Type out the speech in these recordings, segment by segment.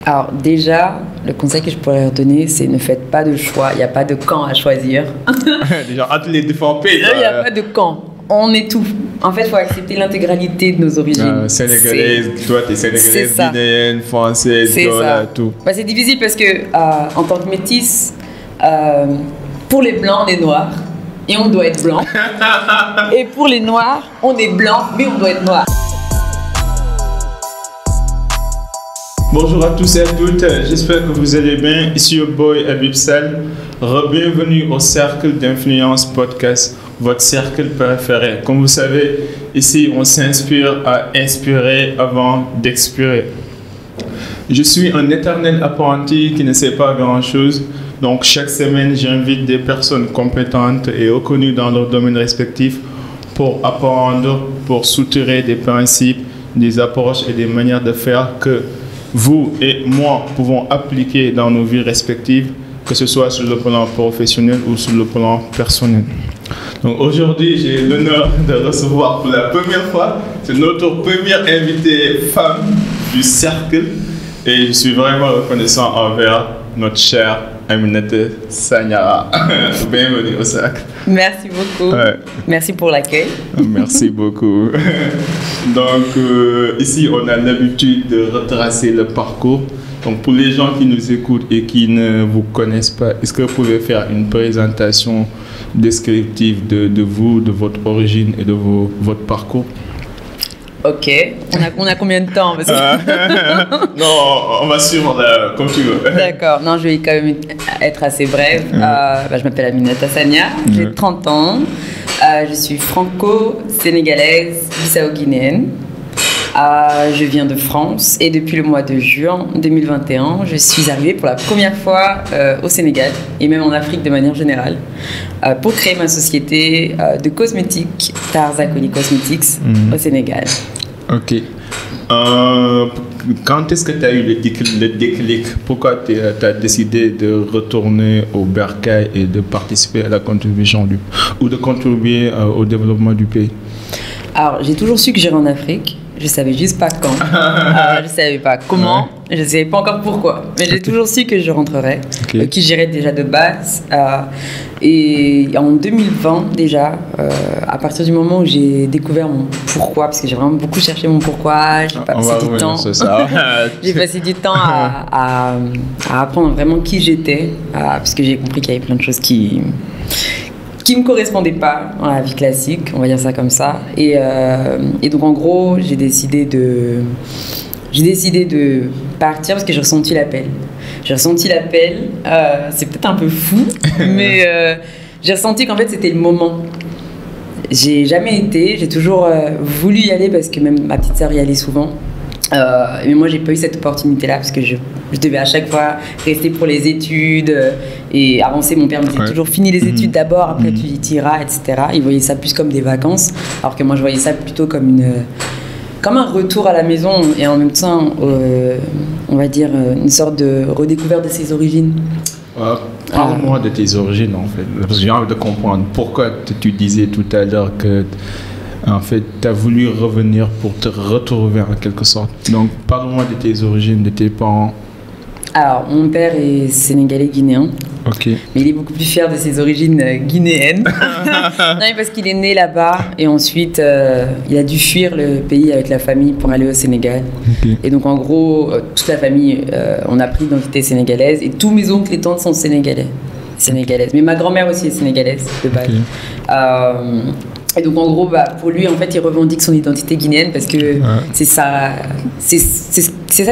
Alors déjà, le conseil que je pourrais leur donner, c'est ne faites pas de choix. Il n'y a pas de camp à choisir. Déjà, entre les différents pays. Il n'y a pas de camp. On est tout. En fait, il faut accepter l'intégralité de nos origines. Sénégalaise, toi, tu es sénégalaise, guinéenne, française, tout. Bah, c'est difficile parce que, en tant que métisse, pour les blancs, on est noir et on doit être blanc. Et pour les noirs, on est blanc mais on doit être noir. Bonjour à tous et à toutes, j'espère que vous allez bien. Ici your boy Habib Sall. Bienvenue au Cercle d'Influence Podcast, votre cercle préféré. Comme vous savez, ici on s'inspire à inspirer avant d'expirer. Je suis un éternel apprenti qui ne sait pas grand-chose. Donc chaque semaine, j'invite des personnes compétentes et reconnues dans leur domaine respectif pour apprendre, pour soutirer des principes, des approches et des manières de faire que vous et moi pouvons appliquer dans nos vies respectives, que ce soit sur le plan professionnel ou sur le plan personnel. Donc aujourd'hui, j'ai l'honneur de recevoir pour la première fois, c'est notre première invitée femme du cercle et je suis vraiment reconnaissant envers notre chère Aminata Sanyara. Bienvenue au cercle. Merci beaucoup. Ouais. Merci pour l'accueil. Merci beaucoup. Donc, ici, on a l'habitude de retracer le parcours. Donc, pour les gens qui nous écoutent et qui ne vous connaissent pas, est-ce que vous pouvez faire une présentation descriptive de vous, de votre origine et de votre parcours? Ok, on a combien de temps parce que... Non, on va suivre comme tu veux. D'accord, non, je vais quand même être assez brève. Je m'appelle Aminata Sanyara, j'ai 30 ans, je suis franco-sénégalaise, bissau-guinéenne. Je viens de France et depuis le mois de juin 2021, je suis arrivée pour la première fois au Sénégal et même en Afrique de manière générale pour créer ma société de cosmétiques, Tarzakoli Cosmetics, au Sénégal. Ok. Quand est-ce que tu as eu le déclic? Pourquoi tu as décidé de retourner au Bercail et de participer à la contribution ou de contribuer au développement du pays? Alors, j'ai toujours su que j'irais en Afrique. Je savais juste pas quand. Je savais pas comment. Je savais pas encore pourquoi. Mais j'ai toujours su que je rentrerais, que j'irais déjà de base. Et en 2020 déjà, à partir du moment où j'ai découvert mon pourquoi, parce que j'ai vraiment beaucoup cherché mon pourquoi, j'ai passé du temps. J'ai passé du temps à apprendre vraiment qui j'étais, parce que j'ai compris qu'il y avait plein de choses qui me correspondait pas dans la vie classique, on va dire ça comme ça. Et donc en gros, j'ai décidé de partir parce que j'ai ressenti l'appel. J'ai ressenti l'appel, c'est peut-être un peu fou, mais j'ai ressenti qu'en fait c'était le moment. J'ai jamais été, j'ai toujours voulu y aller parce que même ma petite sœur y allait souvent. Mais moi j'ai pas eu cette opportunité là parce que je devais à chaque fois rester pour les études et avancer. Mon père me disait toujours finis les études d'abord, après tu y iras, etc. Il voyait ça plus comme des vacances, alors que moi je voyais ça plutôt comme un retour à la maison et en même temps on va dire une sorte de redécouverte de ses origines. Parle-moi de tes origines en fait, parce que j'ai envie de comprendre pourquoi tu disais tout à l'heure que en fait, tu as voulu revenir pour te retrouver en quelque sorte. Donc, parle-moi de tes origines, de tes parents. Alors, mon père est sénégalais-guinéen. Ok. Mais il est beaucoup plus fier de ses origines guinéennes. Non, mais parce qu'il est né là-bas et ensuite, il a dû fuir le pays avec la famille pour aller au Sénégal. Okay. Et donc, en gros, toute la famille, on a pris l'identité sénégalaise et tous mes oncles et tantes sont sénégalaises. Mais ma grand-mère aussi est sénégalaise de base. Okay. Et donc en gros, pour lui, en fait, il revendique son identité guinéenne parce que c'est sa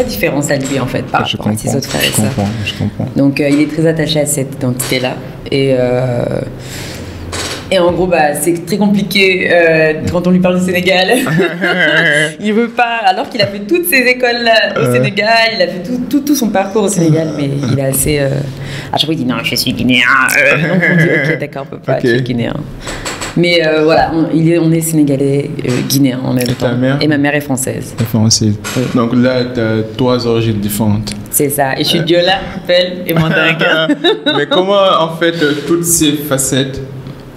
différence à lui en fait par rapport à ses autres frères et sœurs. Je comprends. Donc il est très attaché à cette identité-là. Et en gros, c'est très compliqué quand on lui parle du Sénégal. Il veut pas, alors qu'il a fait toutes ses écoles au Sénégal, il a fait tout son parcours au Sénégal, mais il est assez... à chaque fois, il dit non, je suis guinéen. Donc on dit ok, d'accord, papa, tu es guinéen. Mais voilà, on est sénégalais, guinéen en même temps. Et ma mère est française. Française. Oui. Donc là, tu as 3 origines différentes. C'est ça. Et je suis Diola, Pelle et Mandingue. Mais comment, en fait, toutes ces facettes,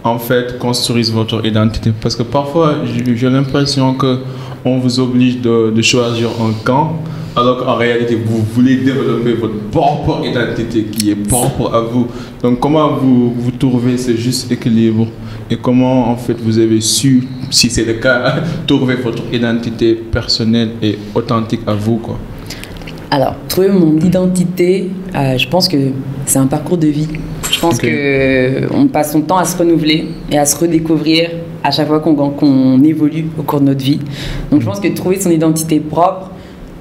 en fait, construisent votre identité? Parce que parfois, j'ai l'impression qu'on vous oblige de choisir un camp alors qu'en réalité, vous voulez développer votre propre identité qui est propre à vous. Donc, comment vous trouvez ce juste équilibre et comment, en fait, vous avez su, si c'est le cas, trouver votre identité personnelle et authentique à vous, quoi? Alors, trouver mon identité, je pense que c'est un parcours de vie. Je pense qu'on passe son temps à se renouveler et à se redécouvrir à chaque fois qu'on évolue au cours de notre vie. Donc, je pense que trouver son identité propre,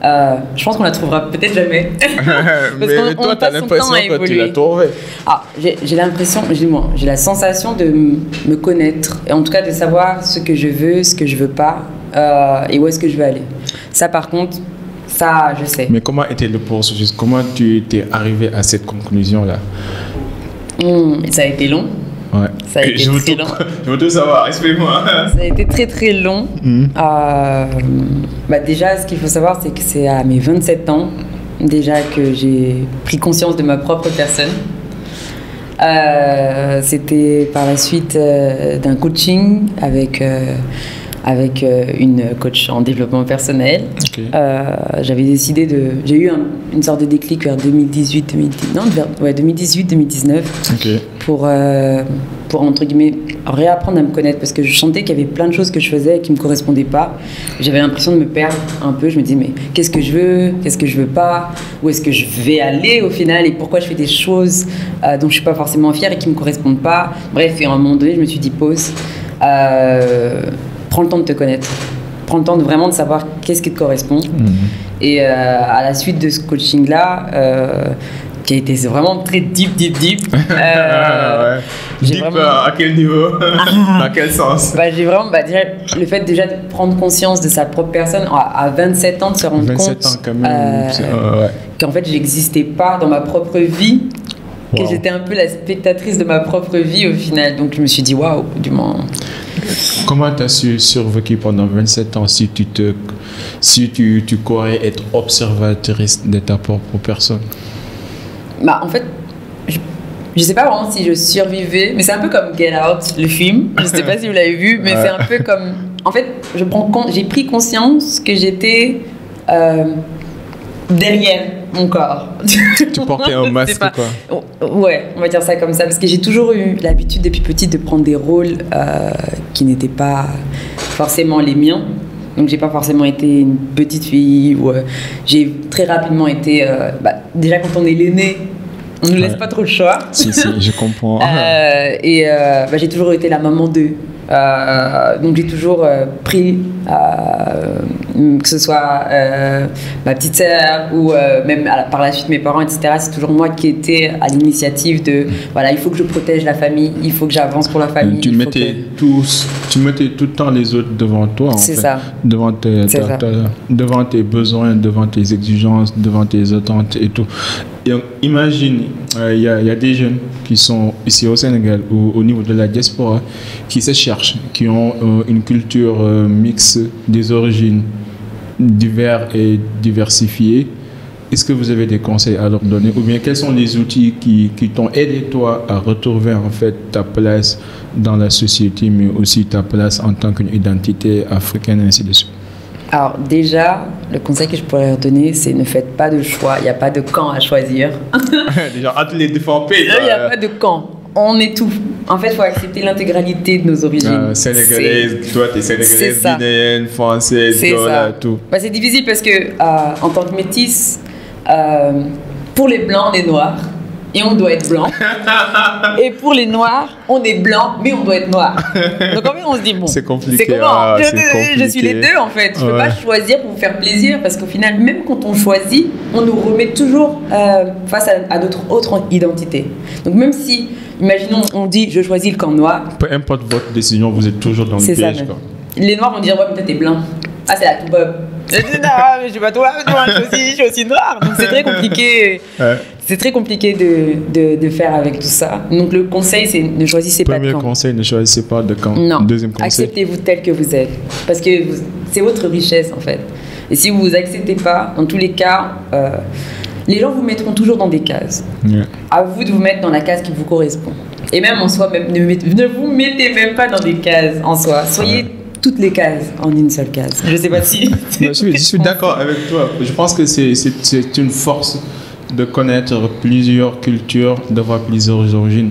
je pense qu'on la trouvera peut-être jamais. Mais toi, tu as l'impression que tu l'as trouvée. J'ai l'impression, j'ai la sensation de me connaître, et en tout cas de savoir ce que je veux, ce que je veux pas, et où est-ce que je veux aller. Ça, par contre, ça, je sais. Mais comment était le processus? Comment tu étais arrivé à cette conclusion-là? Ça a été long. Ouais. Ça a été très long. Je veux tout savoir, explique-moi. Ça a été très très long. Déjà, ce qu'il faut savoir, c'est que c'est à mes 27 ans déjà que j'ai pris conscience de ma propre personne. C'était par la suite d'un coaching avec une coach en développement personnel. Okay. J'avais décidé j'ai eu une sorte de déclic vers 2018-2019 okay. pour entre guillemets réapprendre à me connaître, parce que je sentais qu'il y avait plein de choses que je faisais qui ne me correspondaient pas. J'avais l'impression de me perdre un peu. Je me disais, mais qu'est-ce que je veux, qu'est-ce que je veux pas, où est-ce que je vais aller au final, et pourquoi je fais des choses dont je ne suis pas forcément fière et qui ne me correspondent pas. Bref, et à un moment donné, je me suis dit, pause. Prends le temps de te connaître. Prends le temps vraiment de savoir qu'est-ce qui te correspond. Et à la suite de ce coaching-là, qui a été vraiment très deep. Ouais. Deep à quel niveau? Dans quel sens? J'ai vraiment, déjà, le fait déjà de prendre conscience de sa propre personne, à 27 ans, de se rendre 27 compte ans quand même, qu'en fait, j'existais pas dans ma propre vie. Que j'étais un peu la spectatrice de ma propre vie au final. Donc je me suis dit, waouh, du moins. Comment tu as survécu pendant 27 ans si tu croyais être observatrice de ta propre personne? En fait, je sais pas vraiment si je survivais, mais c'est un peu comme Get Out, le film. Je sais pas si vous l'avez vu, mais c'est un peu comme... En fait, j'ai pris conscience que j'étais derrière mon corps. Tu portais un masque, quoi. Ouais, on va dire ça comme ça, parce que j'ai toujours eu l'habitude depuis petite de prendre des rôles qui n'étaient pas forcément les miens. Donc j'ai pas forcément été une petite fille, ou j'ai très rapidement été... déjà quand on est l'aîné, on nous laisse pas trop le choix. Si, je comprends. J'ai toujours été la maman d'eux. Donc j'ai toujours pris, que ce soit ma petite sœur ou même par la suite mes parents, etc. C'est toujours moi qui étais à l'initiative de voilà, il faut que je protège la famille, il faut que j'avance pour la famille. Tu mettais tout le temps les autres devant toi, en fait. C'est ça. Devant tes besoins, devant tes exigences, devant tes attentes et tout. Et imagine, il y a des jeunes qui sont ici au Sénégal ou au niveau de la diaspora qui se cherchent, qui ont une culture mixte des origines diverses et diversifiées. Est-ce que vous avez des conseils à leur donner, ou bien quels sont les outils qui t'ont aidé toi à retrouver en fait ta place dans la société, mais aussi ta place en tant qu'une identité africaine, ainsi de suite? Alors déjà, le conseil que je pourrais leur donner, c'est ne faites pas de choix. Il n'y a pas de camp à choisir. Déjà, entre les différents pays. Il n'y a pas de camp. On est tout. En fait, il faut accepter l'intégralité de nos origines. Sénégalaise, toi, tu es sénégalaise, guinéenne, française, tout. C'est difficile parce que, en tant que métisse, pour les blancs, on est noirs. Et on doit être blanc. Et pour les noirs, on est blanc, mais on doit être noir. Donc en fait, on se dit, bon, c'est compliqué. C'est comment je suis les deux, en fait. Je ne peux pas choisir pour vous faire plaisir, parce qu'au final, même quand on choisit, on nous remet toujours face à notre autre identité. Donc même si, imaginons, on dit, je choisis le camp noir. Peu importe votre décision, vous êtes toujours dans le piège. Les noirs vont dire, ouais, mais toi, t'es blanc. Ah, c'est la tout-bob. Je dis, non, mais je suis pas toi, je suis aussi noir. Donc c'est très compliqué. C'est très compliqué de faire avec tout ça. Donc le conseil, c'est ne choisissez pas de camp. Premier conseil, ne choisissez pas de camp. Non. Deuxième conseil, acceptez-vous tel que vous êtes. Parce que c'est votre richesse, en fait. Et si vous ne vous acceptez pas, dans tous les cas, les gens vous mettront toujours dans des cases. À vous de vous mettre dans la case qui vous correspond. Et même en soi, ne vous mettez même pas dans des cases en soi. Soyez toutes les cases en une seule case. Je sais pas si... Je suis d'accord avec toi. Je pense que c'est une force de connaître plusieurs cultures, d'avoir plusieurs origines.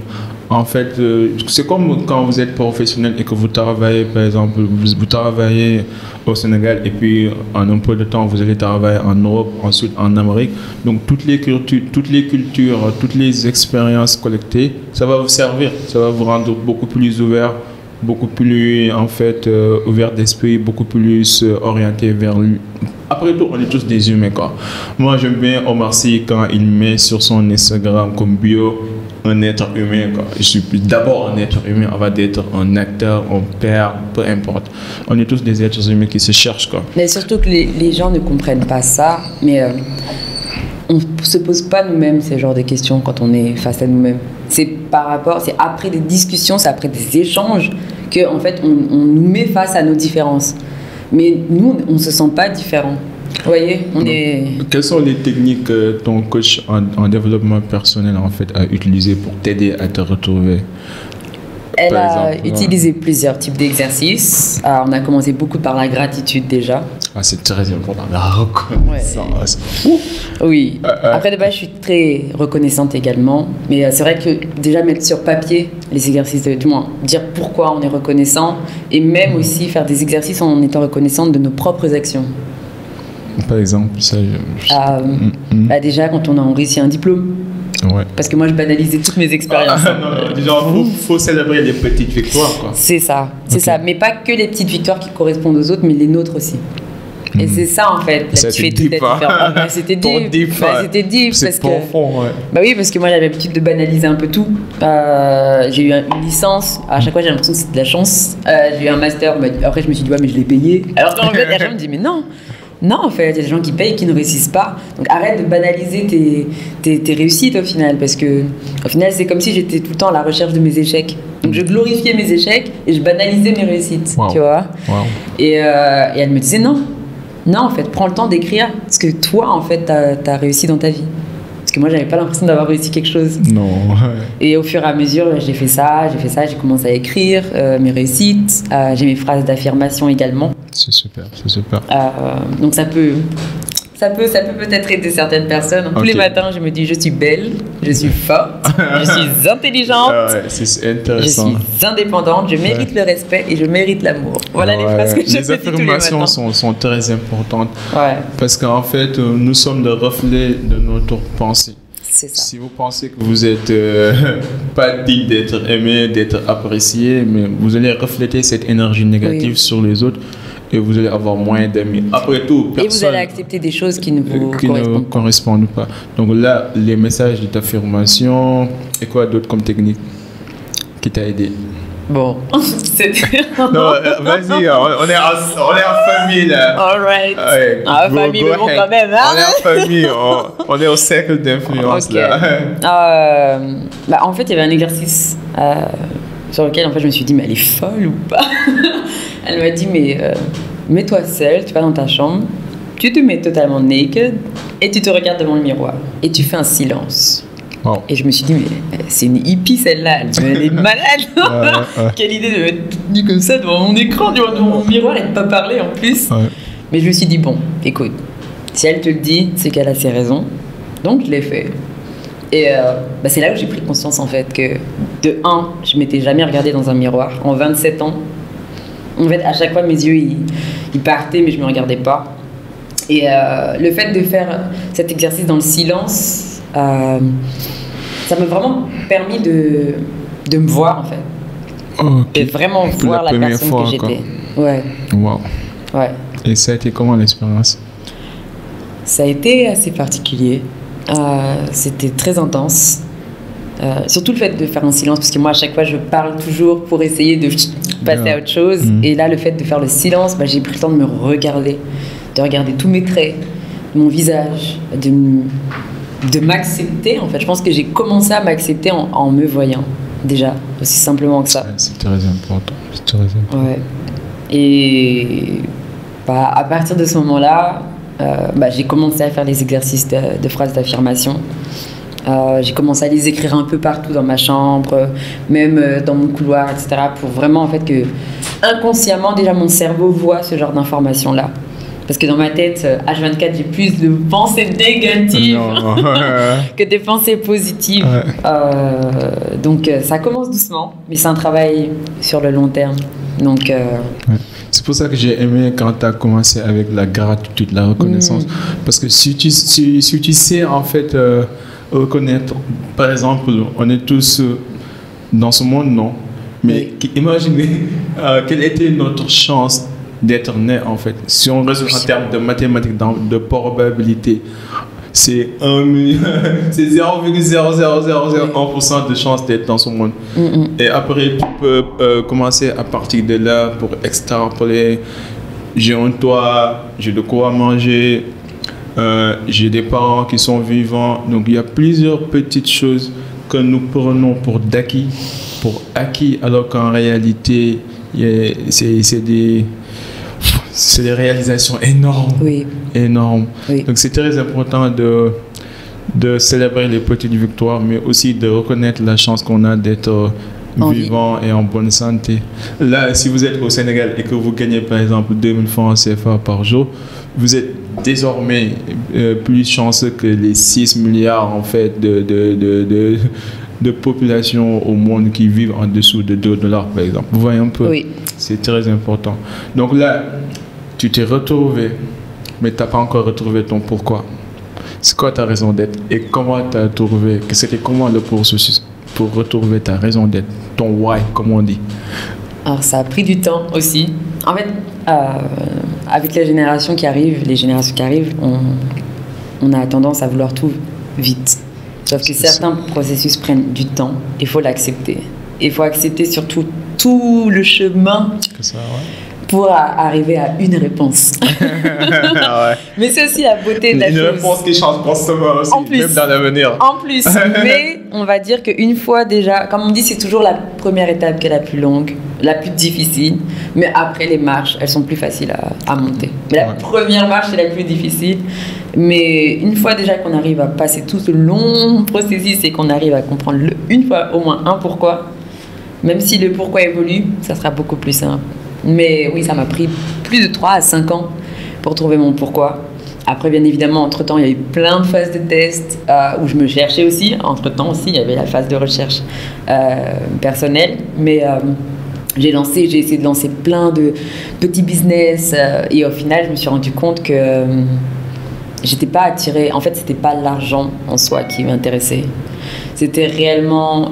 En fait, c'est comme quand vous êtes professionnel et que vous travaillez, par exemple, vous travaillez au Sénégal et puis en un peu de temps, vous allez travailler en Europe, ensuite en Amérique. Donc, toutes les cultures, toutes les expériences collectées, ça va vous servir. Ça va vous rendre beaucoup plus ouvert, beaucoup plus, en fait, ouvert d'esprit, beaucoup plus orienté vers lui. Après tout, on est tous des humains, quoi. Moi, j'aime bien Omar Sy quand il met sur son Instagram comme bio un être humain, quoi. Je suis d'abord un être humain avant d'être un acteur, un père, peu importe. On est tous des êtres humains qui se cherchent, quoi. Mais surtout que les gens ne comprennent pas ça, mais on ne se pose pas nous-mêmes ce genre de questions quand on est face à nous-mêmes. C'est après des discussions, c'est après des échanges que en fait, on nous met face à nos différences. Mais nous, on ne se sent pas différents. Vous voyez, Quelles sont les techniques que ton coach en développement personnel en fait, a utilisées pour t'aider à te retrouver? Elle a utilisé plusieurs types d'exercices. On a commencé beaucoup par la gratitude déjà. C'est très important, la reconnaissance. Ouais. Oui. Après, de base, je suis très reconnaissante également. Mais c'est vrai que déjà mettre sur papier les exercices, du moins dire pourquoi on est reconnaissant et même aussi faire des exercices en étant reconnaissante de nos propres actions. Par exemple, ça... déjà, quand on a réussi un diplôme. Ouais. Parce que moi, je banalisais toutes mes expériences. Il faut célébrer les petites victoires, quoi. C'est ça, c'est ça. Mais pas que les petites victoires qui correspondent aux autres, mais les nôtres aussi. Et c'est ça, en fait, là, qui fait toute la différence. C'était deep. C'était deep. C'est profond, ouais. Bah oui, parce que moi, j'avais l'habitude de banaliser un peu tout. J'ai eu une licence. À chaque fois, j'ai l'impression que c'était de la chance. J'ai eu un master. Après, je me suis dit, ouais, mais je l'ai payé. Alors qu'en fait, les gens me disent, mais non. Non, en fait, il y a des gens qui payent et qui ne réussissent pas. Donc arrête de banaliser tes réussites au final. Parce que au final, c'est comme si j'étais tout le temps à la recherche de mes échecs. Donc je glorifiais mes échecs et je banalisais mes réussites. Wow. Tu vois. Wow. Et elle me disait non, en fait, prends le temps d'écrire. Parce que toi, en fait, t'as réussi dans ta vie. Parce que moi, j'avais pas l'impression d'avoir réussi quelque chose. Non. Et au fur et à mesure, j'ai fait ça, j'ai commencé à écrire mes réussites. J'ai mes phrases d'affirmation également. C'est super. Donc ça peut peut-être aider certaines personnes. Tous les matins, je me dis, je suis belle, je suis forte, je suis intelligente, c'est intéressant. Je suis indépendante, je mérite le respect et je mérite l'amour. Voilà les phrases que je fais tous les matins. Les affirmations sont très importantes. Ouais. Parce qu'en fait, nous sommes le reflet de notre pensée. C'est ça. Si vous pensez que vous n'êtes pas digne d'être aimé, d'être apprécié, mais vous allez refléter cette énergie négative sur les autres. Et vous allez avoir moins d'amis. Après tout, et vous allez accepter des choses qui ne vous correspondent pas. Donc là, les messages d'affirmation et quoi d'autre comme technique qui t'a aidé? Bon, c'était... Non, vas-y, on est en famille là. All right. Ouais, en famille, mais bon quand même. Hein? On est en famille, on est au cercle d'influence là. En fait, il y avait un exercice sur lequel en fait, je me suis dit, mais elle est folle ou pas? Elle m'a dit, mais mets-toi seule, tu vas dans ta chambre, tu te mets totalement naked et tu te regardes devant le miroir et tu fais un silence. Wow. Et je me suis dit, mais c'est une hippie celle-là, elle est malade. Quelle idée de mettre nu comme ça devant mon écran, devant mon miroir et de ne pas parler en plus. Ouais. Mais je me suis dit, bon, écoute, si elle te le dit, c'est qu'elle a ses raisons. Donc je l'ai fait. Et c'est là où j'ai pris conscience en fait que, de un, je m'étais jamais regardée dans un miroir en 27 ans. En fait, à chaque fois, mes yeux, ils partaient, mais je ne me regardais pas. Et le fait de faire cet exercice dans le silence, ça m'a vraiment permis de me voir, en fait. Okay. De vraiment voir la personne que j'étais. Ouais. Wow. Ouais. Et ça a été comment l'expérience? Ça a été assez particulier. C'était très intense. Surtout le fait de faire un silence, parce que moi, à chaque fois, je parle toujours pour essayer de passer à autre chose. Et là, le fait de faire le silence, j'ai pris le temps de me regarder, de regarder tous mes traits, mon visage, de m'accepter. En fait, je pense que j'ai commencé à m'accepter en me voyant, déjà, aussi simplement que ça. C'est très important. C'est très important. Ouais. Et à partir de ce moment-là, j'ai commencé à faire les exercices de phrases d'affirmation. J'ai commencé à les écrire un peu partout dans ma chambre, même dans mon couloir, etc. Pour vraiment en fait que inconsciemment, déjà mon cerveau voit ce genre d'informations-là. Parce que dans ma tête, H24, j'ai plus de pensées négatives que des pensées positives. Donc ça commence doucement, mais c'est un travail sur le long terme. Donc, c'est pour ça que j'ai aimé quand tu as commencé avec la gratitude, la reconnaissance. Parce que si tu sais en fait reconnaître, par exemple, on est tous dans ce monde, non? Mais imaginez quelle était notre chance d'être né en fait. Si on raisonne en termes de mathématiques, de probabilité, c'est 0,00001% de chance d'être dans ce monde. Et après, tu peux commencer à partir de là pour extrapoler. J'ai un toit, j'ai de quoi manger, j'ai des parents qui sont vivants. Donc il y a plusieurs petites choses que nous prenons pour acquis, alors qu'en réalité, c'est des réalisations énormes. Énormes. Donc c'est très important de célébrer les petites victoires, mais aussi de reconnaître la chance qu'on a d'être vivant et en bonne santé. Là, si vous êtes au Sénégal et que vous gagnez par exemple 2000 francs CFA par jour, vous êtes désormais plus chanceux que les 6 milliards en fait de population au monde qui vivent en dessous de $2 par exemple. Vous voyez un peu? C'est très important. Donc là, tu t'es retrouvé, mais tu n'as pas encore retrouvé ton pourquoi. C'est quoi ta raison d'être et comment tu as trouvé, c'était comment le processus pour retrouver ta raison d'être, ton why, comme on dit? Alors ça a pris du temps aussi. En fait, avec les générations qui arrivent, on a tendance à vouloir tout vite. Sauf que certains processus prennent du temps, il faut l'accepter. Il faut accepter surtout tout le chemin pour arriver à une réponse. Mais c'est aussi la beauté de la chose. Une réponse qui change constamment aussi, même dans l'avenir. En plus, mais on va dire qu'une fois déjà, comme on dit, c'est toujours la première étape qui est la plus longue, la plus difficile, mais après les marches, elles sont plus faciles à monter. Mais la première marche, c'est la plus difficile. Mais une fois déjà qu'on arrive à passer tout ce long processus et qu'on arrive à comprendre une fois au moins un pourquoi, même si le pourquoi évolue, ça sera beaucoup plus simple. Mais oui, ça m'a pris plus de 3 à 5 ans pour trouver mon pourquoi. Après, bien évidemment, entre-temps, il y a eu plein de phases de tests où je me cherchais aussi. Entre-temps aussi, il y avait la phase de recherche personnelle. Mais j'ai essayé de lancer plein de petits business. Et au final, je me suis rendu compte que j'étais pas attirée. En fait, c'était pas l'argent en soi qui m'intéressait. C'était réellement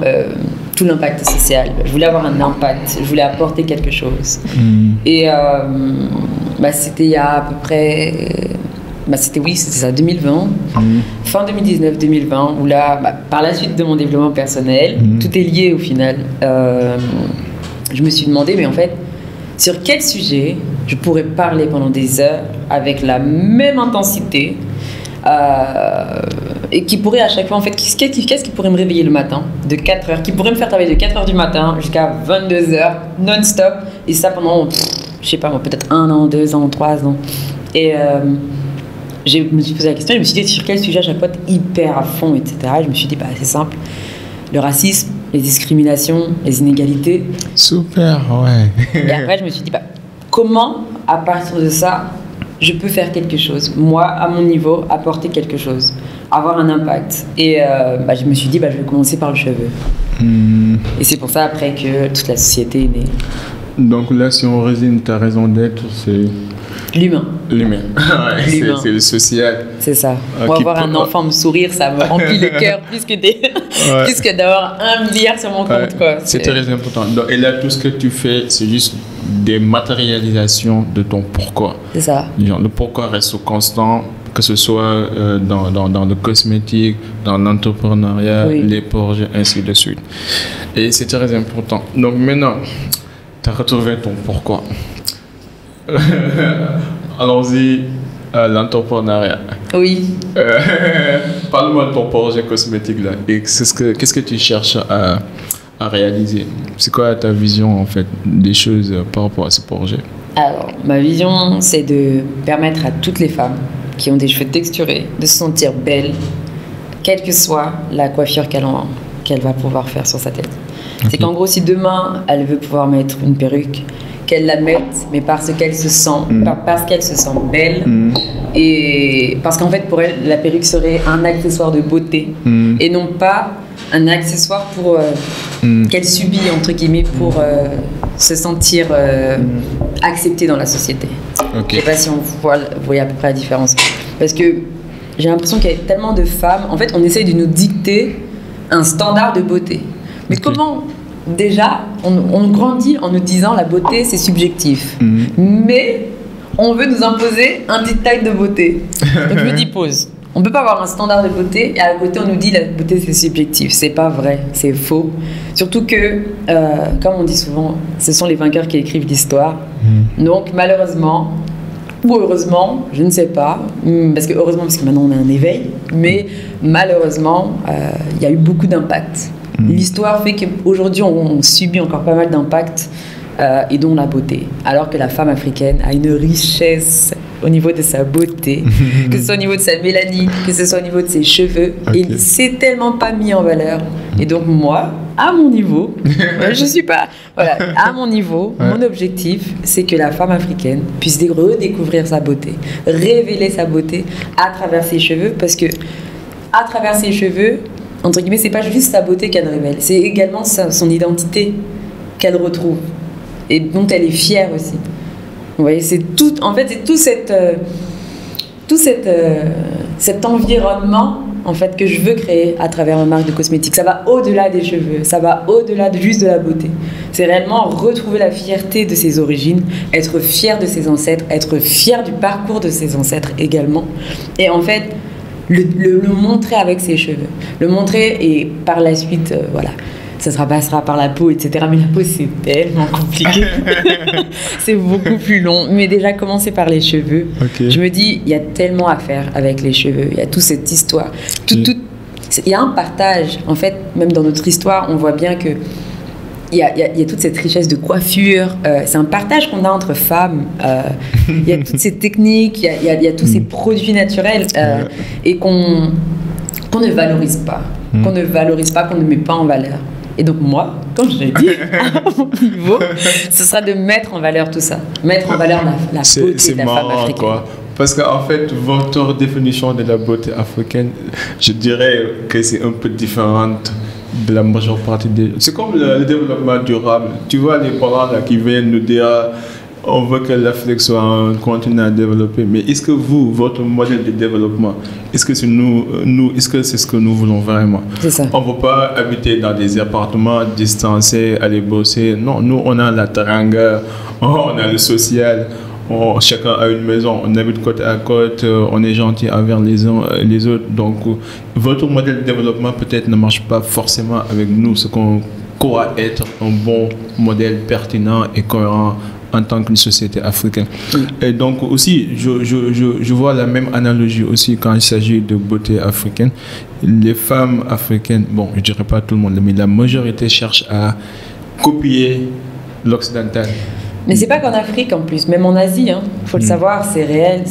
tout l'impact social. Je voulais avoir un impact. Je voulais apporter quelque chose. Et c'était il y a à peu près... c'était ça, 2020. Fin 2019-2020, où là, par la suite de mon développement personnel, tout est lié au final. Je me suis demandé, mais en fait, sur quel sujet je pourrais parler pendant des heures avec la même intensité et qui pourrait à chaque fois, en fait, qu'est-ce qui pourrait me réveiller le matin de 4 heures, qui pourrait me faire travailler de 4 heures du matin jusqu'à 22 heures non-stop, et ça pendant, je sais pas moi, peut-être 1 an, 2 ans, 3 ans. Et je me suis posé la question, je me suis dit sur quel sujet à chaque fois hyper à fond, etc. Je me suis dit, c'est simple, le racisme, les discriminations, les inégalités. Super, ouais. Et après, je me suis dit, comment, à partir de ça, je peux faire quelque chose, moi, à mon niveau, apporter quelque chose, avoir un impact. Et je me suis dit, je vais commencer par le cheveu. Et c'est pour ça, après, que toute la société est née. Donc là, si on résume ta raison d'être, c'est... L'humain. L'humain. C'est le social. C'est ça. Pour avoir un enfant me sourire, ça me remplit le cœur plus que d'avoir 1 milliard sur mon compte. Quoi. C'est très important. Donc, et là, tout ce que tu fais, c'est juste des matérialisations de ton pourquoi. C'est ça. Le pourquoi reste constant, que ce soit dans le cosmétique, dans l'entrepreneuriat, les projets, ainsi de suite. Et c'est très important. Donc maintenant, tu as retrouvé ton pourquoi. Allons-y à l'entrepreneuriat. Oui. Parle-moi de ton projet cosmétique là. Et qu'est-ce que tu cherches à réaliser? C'est quoi ta vision en fait des choses par rapport à ce projet? Alors, ma vision, c'est de permettre à toutes les femmes qui ont des cheveux texturés de se sentir belles, quelle que soit la coiffure qu'elle va pouvoir faire sur sa tête. Okay. C'est qu'en gros, si demain, elle veut pouvoir mettre une perruque, qu'elles la mettent, mais parce qu'elle se sent, parce qu'elle se sent belle. Et parce qu'en fait, pour elle, la perruque serait un accessoire de beauté et non pas un accessoire pour qu'elle subit, entre guillemets, pour se sentir acceptée dans la société. Je ne sais pas si vous voyez à peu près la différence. Parce que j'ai l'impression qu'il y a tellement de femmes, en fait, on essaye de nous dicter un standard de beauté. Mais comment, déjà, on grandit en nous disant la beauté, c'est subjectif. Mais on veut nous imposer un dictat de beauté. Donc je me dis, pause. On ne peut pas avoir un standard de beauté et à côté on nous dit la beauté c'est subjectif. C'est pas vrai, c'est faux. Surtout que, comme on dit souvent, ce sont les vainqueurs qui écrivent l'histoire. Donc malheureusement, ou heureusement, je ne sais pas, parce que maintenant on a un éveil, mais malheureusement, il y a eu beaucoup d'impact. L'histoire fait qu'aujourd'hui on subit encore pas mal d'impact, et dont la beauté. Alors que la femme africaine a une richesse au niveau de sa beauté, que ce soit au niveau de sa mélanine, que ce soit au niveau de ses cheveux, et c'est tellement pas mis en valeur. Et donc moi, à mon niveau, je suis pas... Voilà, à mon niveau, mon objectif, c'est que la femme africaine puisse redécouvrir sa beauté, révéler sa beauté à travers ses cheveux, parce que à travers ses cheveux, entre guillemets, c'est pas juste sa beauté qu'elle révèle, c'est également son identité qu'elle retrouve et dont elle est fière aussi. Vous voyez, c'est tout, en fait, c'est tout cet environnement en fait, que je veux créer à travers ma marque de cosmétiques. Ça va au-delà des cheveux, ça va au-delà juste de la beauté. C'est réellement retrouver la fierté de ses origines, être fier de ses ancêtres, être fier du parcours de ses ancêtres également. Et en fait, le montrer avec ses cheveux. Le montrer et par la suite, voilà. Ça passera par la peau, etc. Mais la peau, c'est tellement compliqué. C'est beaucoup plus long. Mais déjà, commencer par les cheveux. Je me dis, il y a tellement à faire avec les cheveux. Il y a toute cette histoire. Il y a un partage. En fait, même dans notre histoire, on voit bien que il y a toute cette richesse de coiffure. C'est un partage qu'on a entre femmes. Il y a toutes ces techniques, il y a tous ces produits naturels et qu'on ne valorise pas. Qu'on ne valorise pas, qu'on ne met pas en valeur. Et donc moi, comme je l'ai dit, à mon niveau, ce sera de mettre en valeur tout ça. Mettre en valeur la beauté de la femme africaine. Quoi. Parce qu'en fait, votre définition de la beauté africaine, je dirais que c'est un peu différente de la majeure partie des... C'est comme le développement durable. Tu vois les parents là, qui viennent nous dire on veut que l'Afrique soit un continent développé. Mais est-ce que vous, votre modèle de développement, est-ce que c'est est-ce que c'est ce que nous voulons vraiment? C'est ça. On ne veut pas habiter dans des appartements distancés, aller bosser. Non, nous, on a la taringa, on a le social. Chacun a une maison, on habite côte à côte, on est gentil envers les uns et les autres. Donc, votre modèle de développement peut-être ne marche pas forcément avec nous, ce qu'on croit être un bon modèle pertinent et cohérent en tant qu'une société africaine. Et donc aussi, je vois la même analogie aussi quand il s'agit de beauté africaine. Les femmes africaines, bon, je ne dirais pas tout le monde, mais la majorité cherche à copier l'occidental. Mais c'est pas qu'en Afrique en plus, même en Asie, faut le savoir, c'est réel.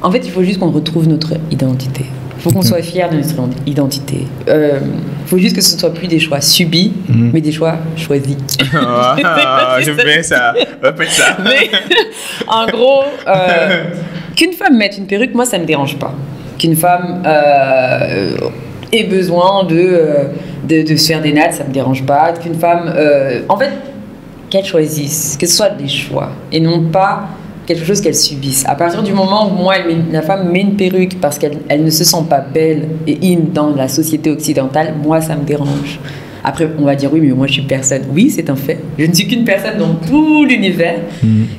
En fait, il faut juste qu'on retrouve notre identité. Il faut qu'on soit fier de notre identité. Il faut juste que ce ne soit plus des choix subis, mais des choix choisis. Je fais ça. Répète ça. Mais, en gros, qu'une femme mette une perruque, moi, ça ne me dérange pas. Qu'une femme ait besoin de se faire des nattes, ça ne me dérange pas. Qu'une femme... en fait, qu'elle choisisse, que ce soit des choix, et non pas quelque chose qu'elle subisse. À partir du moment où moi, la femme met une perruque parce qu'elle ne se sent pas belle et in dans la société occidentale, moi, ça me dérange. Après, on va dire, oui, mais moi, je suis personne. Oui, c'est un fait. Je ne suis qu'une personne dans tout l'univers.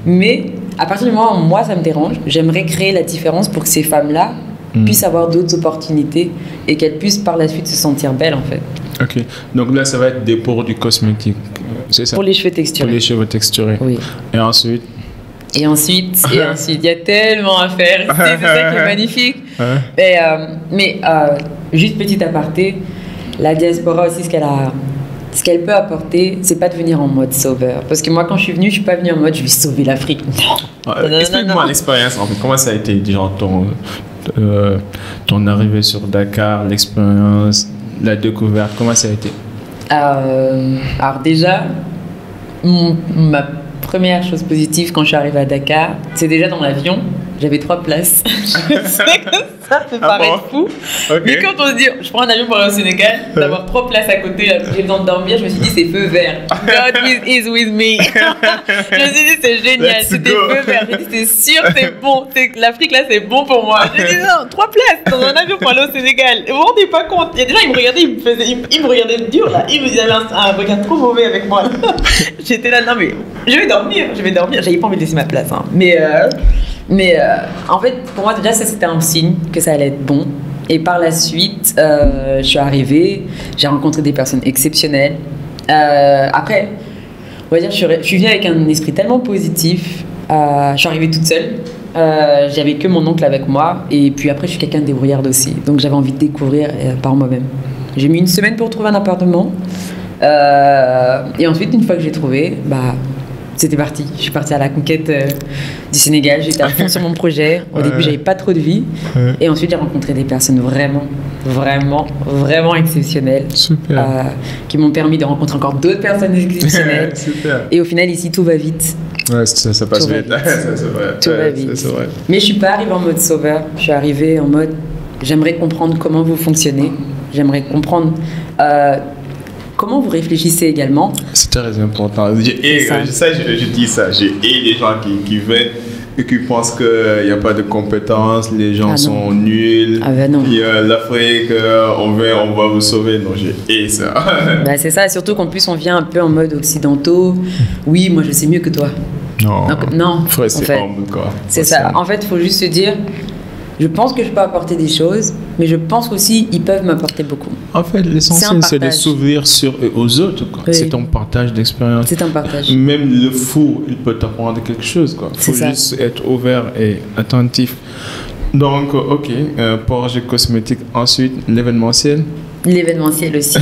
Mais à partir du moment où moi, ça me dérange, j'aimerais créer la différence pour que ces femmes-là puissent avoir d'autres opportunités et qu'elles puissent par la suite se sentir belles, en fait. Ok. Donc là, ça va être des produits cosmétiques, c'est ça? Pour les cheveux texturés. Pour les cheveux texturés. Oui. Et ensuite, il y a tellement à faire. C'est ça qui est magnifique. Mais juste petit aparté, la diaspora aussi, ce qu'elle peut apporter, c'est pas de venir en mode sauveur. Parce que moi, quand je suis venue, je suis pas venue en mode je vais sauver l'Afrique. Non. Explique-moi l'expérience, en fait. Comment ça a été, genre, ton arrivée sur Dakar, l'expérience, la découverte, comment ça a été? Alors déjà, ma première chose positive quand je suis arrivée à Dakar, c'est déjà dans l'avion, j'avais 3 places. Je sais que ça peut paraître fou. Okay. Mais quand on se dit, je prends un avion pour aller au Sénégal, d'avoir 3 places à côté, j'ai besoin de dormir, je me suis dit, c'est feu vert. God is with me. Je me suis dit, c'est génial, c'était feu vert. J'ai dit, c'est sûr, c'est bon. L'Afrique, là, c'est bon pour moi. J'ai dit, non, 3 places dans un avion pour aller au Sénégal. Vous vous rendez pas compte? Il y a des gens, ils me regardaient, ils me regardaient dur, là. Ils avaient un regard trop mauvais avec moi. J'étais là, non, mais je vais dormir. J'avais pas envie de laisser ma place. Hein. Mais en fait, pour moi, déjà, ça, c'était un signe que ça allait être bon. Et par la suite, je suis arrivée, j'ai rencontré des personnes exceptionnelles. Après, on va dire, je suis venue avec un esprit tellement positif. Je suis arrivée toute seule. J'avais que mon oncle avec moi. Et puis après, je suis quelqu'un de débrouillarde aussi. Donc, j'avais envie de découvrir par moi-même. J'ai mis 1 semaine pour trouver un appartement. Et ensuite, une fois que j'ai trouvé, c'était parti. Je suis partie à la conquête du Sénégal. J'étais à fond sur mon projet. Au début, j'avais pas trop de vie. Et ensuite, j'ai rencontré des personnes vraiment exceptionnelles. Qui m'ont permis de rencontrer encore d'autres personnes exceptionnelles. Super. Et au final, ici, tout va vite. Ouais, ça passe vite. Tout va vite. C'est vrai. Mais je suis pas arrivée en mode sauveur. Je suis arrivée en mode, j'aimerais comprendre comment vous fonctionnez. J'aimerais comprendre... comment vous réfléchissez également. C'est très important. Je dis ça. J'ai les gens qui viennent et qui pensent qu'il n'y a pas de compétences, les gens sont nuls. Non. Puis l'Afrique, on va vous sauver. Non, j'ai ça. C'est ça, surtout qu'en plus on vient un peu en mode occidentaux. Oui, moi je sais mieux que toi. Non. Frère, c'est humble, quoi. C'est ça. En fait, il faut juste se dire, je pense que je peux apporter des choses, mais je pense aussi qu'ils peuvent m'apporter beaucoup. En fait, l'essentiel, c'est de s'ouvrir aux autres. Oui. C'est un partage d'expérience. C'est un partage. Même le fou, il peut t'apprendre quelque chose. Il faut juste être ouvert et attentif. Donc, ok, projet cosmétique. Ensuite, l'événementiel. L'événementiel aussi.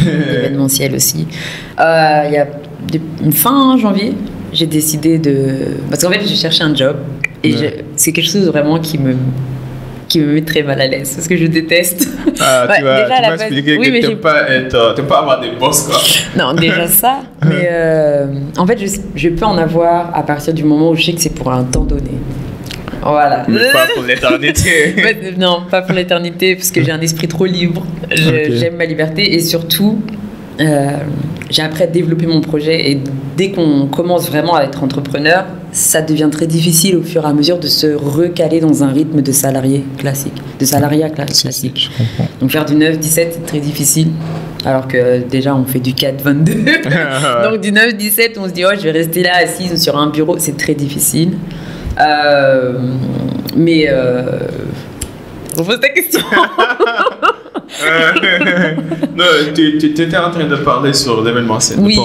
Il y a fin janvier, j'ai décidé de... Parce qu'en fait, j'ai cherché un job. Et c'est quelque chose vraiment qui me met très mal à l'aise, parce que je déteste. Tu m'as expliqué que t'aimes pas avoir des boss, quoi. Non, déjà ça, mais en fait, je peux en avoir à partir du moment où je sais que c'est pour un temps donné. Voilà. Mais pas pour l'éternité. Non, pas pour l'éternité, parce que j'ai un esprit trop libre. J'aime ma liberté, et surtout, j'ai appris à développer mon projet, et dès qu'on commence vraiment à être entrepreneur, ça devient très difficile au fur et à mesure de se recaler dans un rythme de salariat classique. Je comprends. Donc faire du 9-17, c'est très difficile, alors que déjà on fait du 4-22. Donc du 9-17, on se dit, je vais rester là assise sur un bureau, c'est très difficile. On pose ta question. Non, tu étais en train de parler sur l'événementiel. Oui.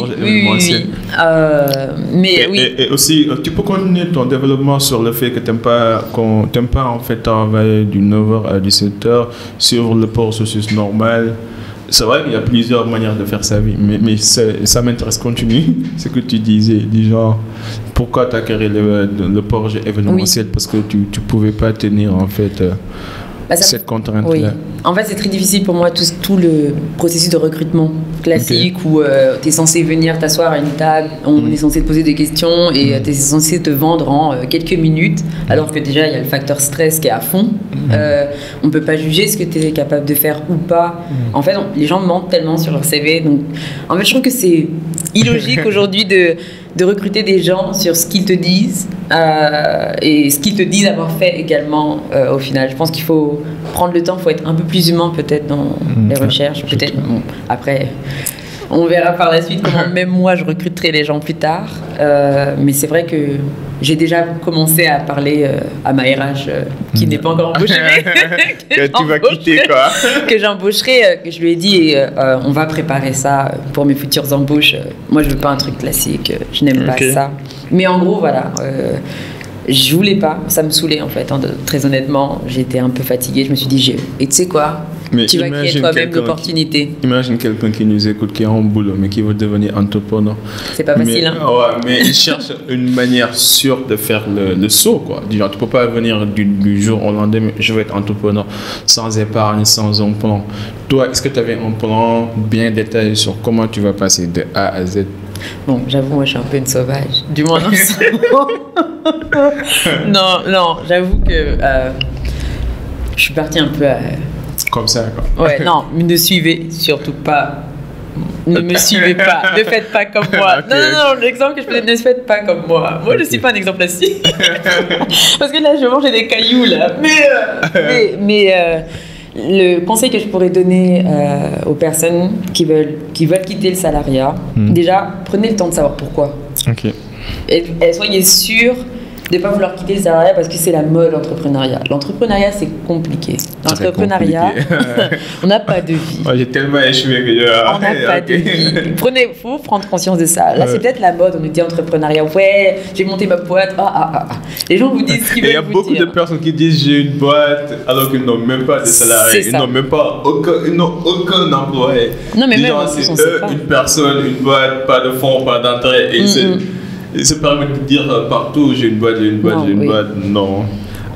Et aussi, tu peux continuer ton développement sur le fait que tu n'aimes pas en fait travailler du 9h à 17h sur le processus normal. C'est vrai qu'il y a plusieurs manières de faire sa vie, mais ça m'intéresse. Continue ce que tu disais, du genre, pourquoi tu as créé le projet événementiel? Parce que tu ne pouvais pas tenir en fait cette contrainte-là. Oui. En fait, c'est très difficile pour moi tout le processus de recrutement classique où tu es censé venir t'asseoir à une table, on est censé te poser des questions et tu es censé te vendre en quelques minutes, alors que déjà il y a le facteur stress qui est à fond. On ne peut pas juger ce que tu es capable de faire ou pas. En fait, les gens mentent tellement sur leur CV. Donc, en fait, je trouve que c'est illogique aujourd'hui de recruter des gens sur ce qu'ils te disent et ce qu'ils te disent avoir fait également au final. Je pense qu'il faut prendre le temps, il faut être un peu plus humain peut-être dans les recherches. Peut-être, après, on verra par la suite comment même moi je recruterai les gens plus tard. Mais c'est vrai que j'ai déjà commencé à parler à ma RH qui n'est pas encore embauchée. Que tu vas quitter, quoi. Que j'embaucherai, que je lui ai dit on va préparer ça pour mes futures embauches. Moi je veux pas un truc classique, je n'aime pas ça. Mais en gros voilà, je voulais pas, ça me saoulait en fait, très honnêtement, j'étais un peu fatiguée, je me suis dit et tu sais quoi, tu vas créer toi-même l'opportunité. Imagine quelqu'un qui nous écoute, qui a un boulot, mais qui veut devenir entrepreneur. C'est pas facile, hein. Ouais, mais il cherche une manière sûre de faire le saut, quoi. Du genre, tu peux pas venir du jour au lendemain, je vais être entrepreneur, sans épargne, sans un plan. Toi, est-ce que tu avais un plan bien détaillé sur comment tu vas passer de A à Z Bon, j'avoue, moi, je suis un peu une sauvage. Du moins, non, j'avoue que je suis partie un peu à... Comme ça, quoi. Ouais, non, ne suivez surtout pas. Ne me suivez pas. Ne faites pas comme moi. Okay. Non, l'exemple que je peux donner, ne faites pas comme moi. Moi, je ne suis pas un exemple assis. Parce que là, je mange des cailloux, là. Mais le conseil que je pourrais donner aux personnes qui veulent quitter le salariat, déjà, prenez le temps de savoir pourquoi. Ok. Et soyez sûrs de ne pas vouloir quitter le salariat parce que c'est la mode, l'entrepreneuriat. L'entrepreneuriat, c'est compliqué. L'entrepreneuriat, on n'a pas de vie. Oh, j'ai tellement échoué que on n'a pas de vie. Il faut prendre conscience de ça. Là, c'est peut-être la mode, on nous dit entrepreneuriat. Ouais, j'ai monté ma boîte. Les gens vous disent ce qu'ils veulent. Il y a beaucoup de personnes qui disent j'ai une boîte alors qu'ils n'ont même pas de salariés. Ils n'ont même pas aucun employé. Non, mais même c'est eux, une personne, une boîte, pas de fonds, pas d'entrée. Et ils se permettent de dire partout j'ai une boîte. Non.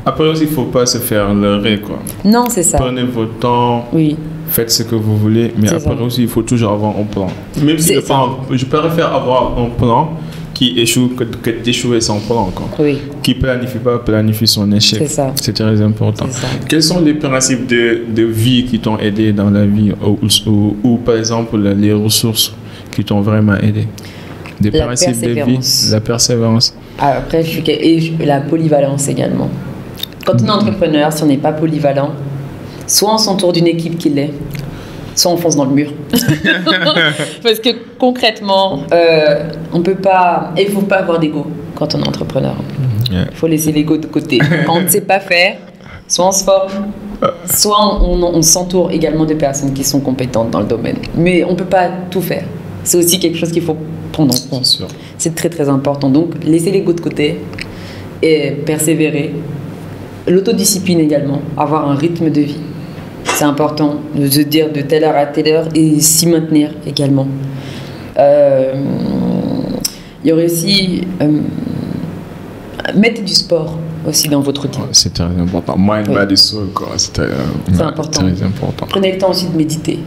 Après aussi, il ne faut pas se faire leurrer, quoi. Non, c'est ça. Prenez votre temps. Oui. Faites ce que vous voulez. Mais après aussi, il faut toujours avoir un plan. Même si je préfère avoir un plan qui échoue que d'échouer sans plan, quoi. Oui. Qui planifie pas, planifie son échec. C'est ça. C'est très important. C'est ça. Quels sont les principes de vie qui t'ont aidé dans la vie ou par exemple, les ressources qui t'ont vraiment aidé? Des principes de vie, la persévérance. Après, et la polyvalence également. Quand on est entrepreneur, si on n'est pas polyvalent, soit on s'entoure d'une équipe qui l'est, soit on fonce dans le mur. Parce que concrètement, on peut pas... Et il ne faut pas avoir d'ego quand on est entrepreneur. Il faut laisser l'ego de côté. Quand on ne sait pas faire, soit on se forme, soit on s'entoure également de personnes qui sont compétentes dans le domaine. Mais on ne peut pas tout faire. C'est aussi quelque chose qu'il faut prendre en compte. C'est très très important. Donc, laissez l'ego de côté et persévérer. L'autodiscipline également, avoir un rythme de vie. C'est important de se dire de telle heure à telle heure et s'y maintenir également. Il y aurait aussi... mettez du sport aussi dans votre routine. C'est très important. Mind, body, soul, quoi. C'est important. Très important. Prenez le temps aussi de méditer.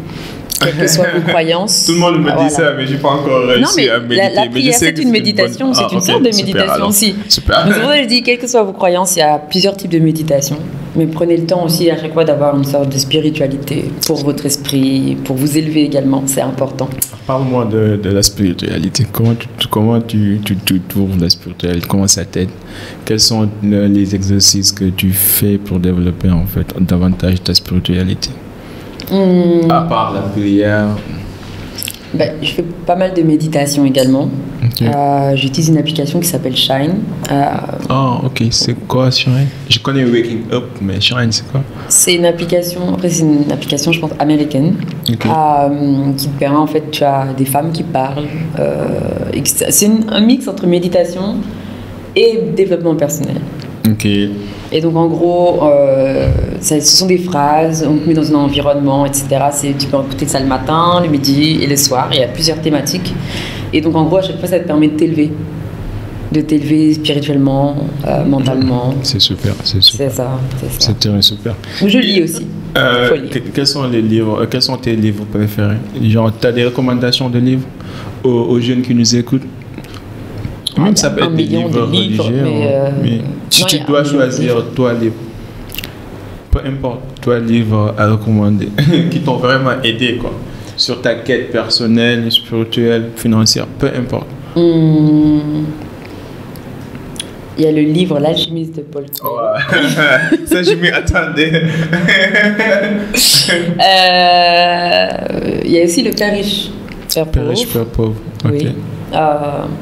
Quelles que soient vos croyances. Tout le monde me dit ça, mais je n'ai pas encore réussi à méditer. La prière, c'est une méditation, c'est une sorte de méditation aussi. Super. Donc, c'est pour ça que je dis, quelles que soient vos croyances, il y a plusieurs types de méditation. Mais prenez le temps aussi à chaque fois d'avoir une sorte de spiritualité pour votre esprit, pour vous élever également, c'est important. Parle-moi de la spiritualité. Comment tu trouves la spiritualité? Comment ça t'aide? Quels sont les exercices que tu fais pour développer en fait davantage ta spiritualité? À part la prière. Je fais pas mal de méditation également. Okay. J'utilise une application qui s'appelle Shine. Ok. C'est quoi Shine? Je connais Waking Up, mais Shine, c'est quoi? C'est une application, je pense, américaine. Okay. Qui te permet, en fait, tu as des femmes qui parlent. C'est un mix entre méditation et développement personnel. Ok. Et donc, en gros, ce sont des phrases, on te met dans un environnement, etc. Tu peux écouter ça le matin, le midi et le soir. Il y a plusieurs thématiques. Et donc, en gros, à chaque fois, ça te permet de t'élever spirituellement, mentalement. C'est super. C'est ça. C'est très super. Je lis aussi. Quels sont tes livres préférés? Genre, tu as des recommandations de livres aux jeunes qui nous écoutent? Même ça peut être des livres religieux, mais si tu dois choisir toi livre, peu importe, toi livre à recommander, qui t'ont vraiment aidé quoi, sur ta quête personnelle, spirituelle, financière, peu importe. Il y a le livre L'Alchimiste de Paul Coelho. Ouais. Ça, je m'y attendais. Il y a aussi Le Père riche, Père pauvre. Ok. Oui.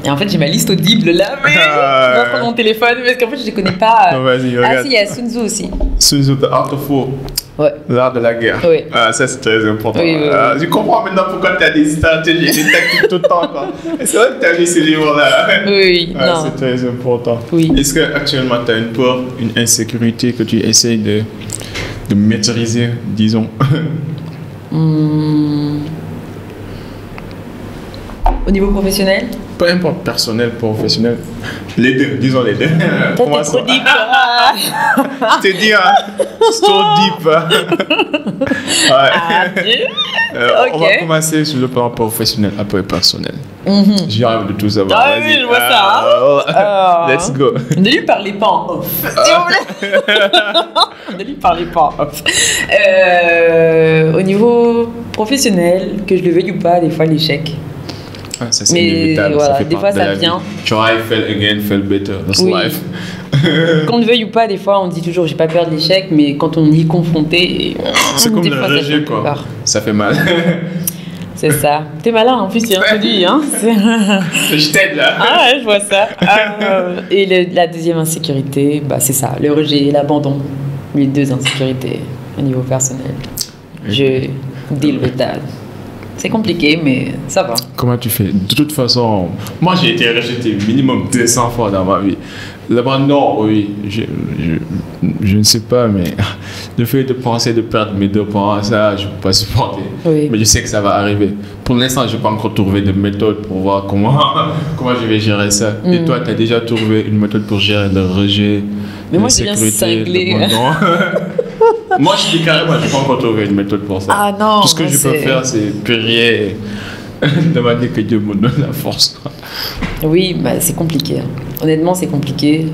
Et en fait, j'ai ma liste audible là, mais je vais prendre mon téléphone parce qu'en fait, je ne les connais pas. Non, vas-y, regarde. Il y a Sun Tzu aussi. Sun Tzu, The Art of War. Ouais. L'art de la guerre. Oui. Ça, c'est très important. Oui. Je comprends maintenant pourquoi tu as des stratégies, des tactiques tout le temps. Quoi. C'est vrai que tu as lu ces livres-là. Oui, non. C'est très important. Oui. Est-ce qu'actuellement, tu as une peur, une insécurité que tu essayes de maîtriser, disons? Au niveau professionnel? peu importe, personnel, professionnel, les deux, disons les deux. Toi, t'es trop deep. Je t'ai dit, hein, c'est trop deep. Ouais. On va commencer sur le plan professionnel, après personnel. J'y arrive de tout savoir. Ah oui, je vois ça. Let's go. Ne lui parlez pas en off, s'il vous plaît. Ne lui parlez pas en off. Au niveau professionnel, que je le veuille ou pas, des fois l'échec. Ah, ça, c'est inévitable. Voilà, ça fait des fois ça vient. Try, fail again, fail better. That's life. Qu'on le veuille ou pas, des fois on dit toujours j'ai pas peur de l'échec, mais quand on y est confronté, c'est comme le rejet, quoi. Ça fait mal. C'est ça. T'es malin en plus, il y a un dit, hein. Je t'aide là. Ah ouais, je vois ça. Et la deuxième insécurité, bah, c'est ça, le rejet et l'abandon. Les deux insécurités au niveau personnel. Je deal with that. C'est compliqué, mais ça va. Comment tu fais? De toute façon, moi j'ai été rejeté minimum 200 fois dans ma vie. L'abandon, oui, je ne sais pas, mais le fait de penser de perdre mes 2 parents, ça, je ne peux pas supporter. Oui. Mais je sais que ça va arriver. Pour l'instant, je n'ai pas encore trouvé de méthode pour voir comment je vais gérer ça. Et toi, tu as déjà trouvé une méthode pour gérer le rejet, l'insécurité, l'abandon? Moi, je dis carrément, je n'ai pas encore trouvé une méthode pour ça. Ah non. Tout ce que je peux faire, c'est prier et demander que Dieu me donne la force. Oui, bah, c'est compliqué. Honnêtement, c'est compliqué.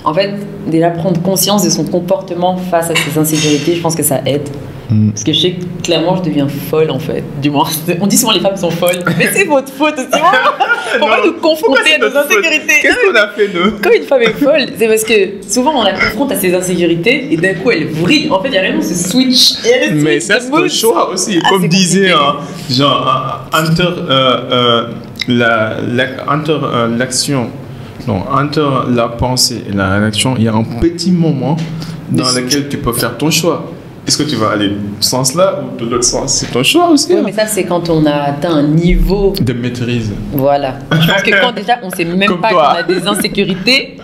En fait, déjà prendre conscience de son comportement face à ses insécurités, je pense que ça aide. Parce que je sais que clairement, je deviens folle en fait. Du moins, on dit souvent les femmes sont folles, mais c'est votre faute aussi. Faut pas nous confronter à nos insécurités. Qu'est-ce qu'on a fait nous? Quand une femme est folle, c'est parce que souvent on la confronte à ses insécurités et d'un coup elle vrille. En fait, il y a vraiment ce switch. Mais ça, c'est un choix aussi. Comme disait, genre, entre la pensée et la réaction, il y a un petit moment dans lequel tu peux faire ton choix. Est-ce que tu vas aller dans ce sens-là ou de l'autre sens? C'est ton choix aussi. Oui, mais ça, c'est quand on a atteint un niveau de maîtrise. Voilà. Je pense que quand déjà on sait même pas qu'on a des insécurités,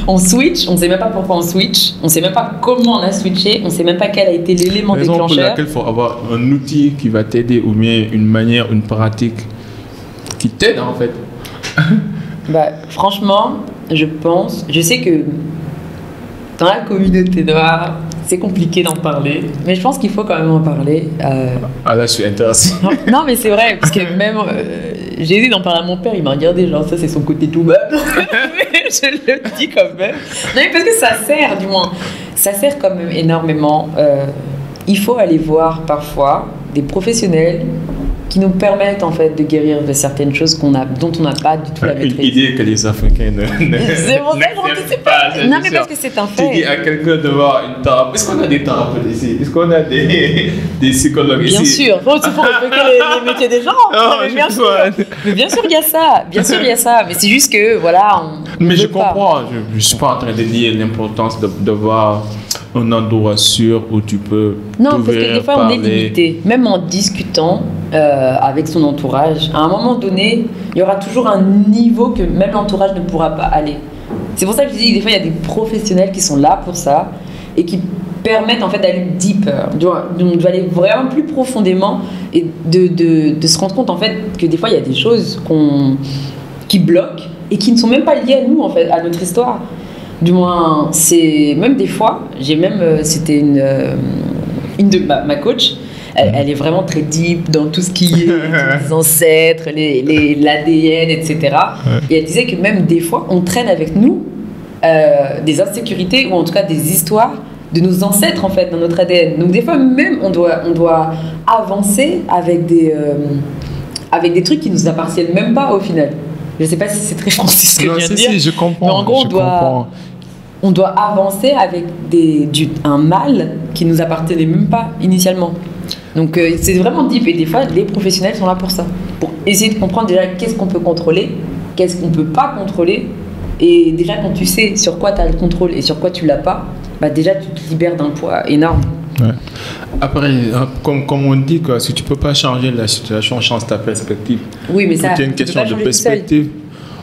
on switch, on sait même pas pourquoi on switch, on sait même pas comment on a switché, on sait même pas quel a été l'élément déclencheur. Raison pour laquelle il faut avoir un outil qui va t'aider ou bien une manière, une pratique qui t'aide en fait. Bah, franchement, je sais que dans la communauté noire, c'est compliqué d'en parler, mais je pense qu'il faut quand même en parler. Ah là, je suis intéressé. Non, mais c'est vrai, parce que même j'ai essayé d'en parler à mon père, il m'a regardé, genre ça c'est son côté tout bas. Mais je le dis quand même. Non, mais parce que ça sert, du moins. Ça sert quand même énormément. Il faut aller voir parfois des professionnels qui nous permettent en fait de guérir de certaines choses dont on n'a pas du tout la maîtrise. Une idée que les Africains ne c'est bon, pas. Non, mais parce que c'est un fait. Tu dis à quelqu'un de voir une thérapeute. Est-ce qu'on a des thérapeutes ici? Est-ce qu'on a des psychologues ici? Bien sûr. Bon, c'est pour respecter les métiers des gens. Mais bien sûr, il y a ça. Bien sûr, il y a ça. Mais c'est juste que, voilà, mais je comprends. Je ne suis pas en train de dire l'importance de voir un endroit sûr où tu peux. Non, parce que des fois, on est limité. Même en discutant avec son entourage, à un moment donné, il y aura toujours un niveau que même l'entourage ne pourra pas aller. C'est pour ça que je dis, des fois, il y a des professionnels qui sont là pour ça et qui permettent en fait d'aller deeper. On doit aller vraiment plus profondément et de se rendre compte en fait que des fois, il y a des choses qui bloquent et qui ne sont même pas liées à nous, en fait, à notre histoire. Du moins, c'est même des fois, c'était une de ma coach, elle est vraiment très deep dans tout ce qui est les ancêtres, l'ADN, etc. Ouais. Et elle disait que même des fois, on traîne avec nous des insécurités ou en tout cas des histoires de nos ancêtres en fait dans notre ADN. Donc des fois même, on doit avancer avec des trucs qui nous appartiennent même pas au final. Je ne sais pas si c'est très français ce que je viens de dire. Si, je comprends. Mais en gros, on doit avancer avec un mal qui nous appartenait même pas initialement. Donc c'est vraiment deep et des fois les professionnels sont là pour ça, pour essayer de comprendre déjà qu'est-ce qu'on peut contrôler, qu'est-ce qu'on peut pas contrôler, et déjà quand tu sais sur quoi tu as le contrôle et sur quoi tu l'as pas, bah déjà tu te libères d'un poids énorme. Ouais. Après, comme on dit, quoi, si tu peux pas changer la situation, change ta perspective. Oui, mais ça, c'est une question de perspective.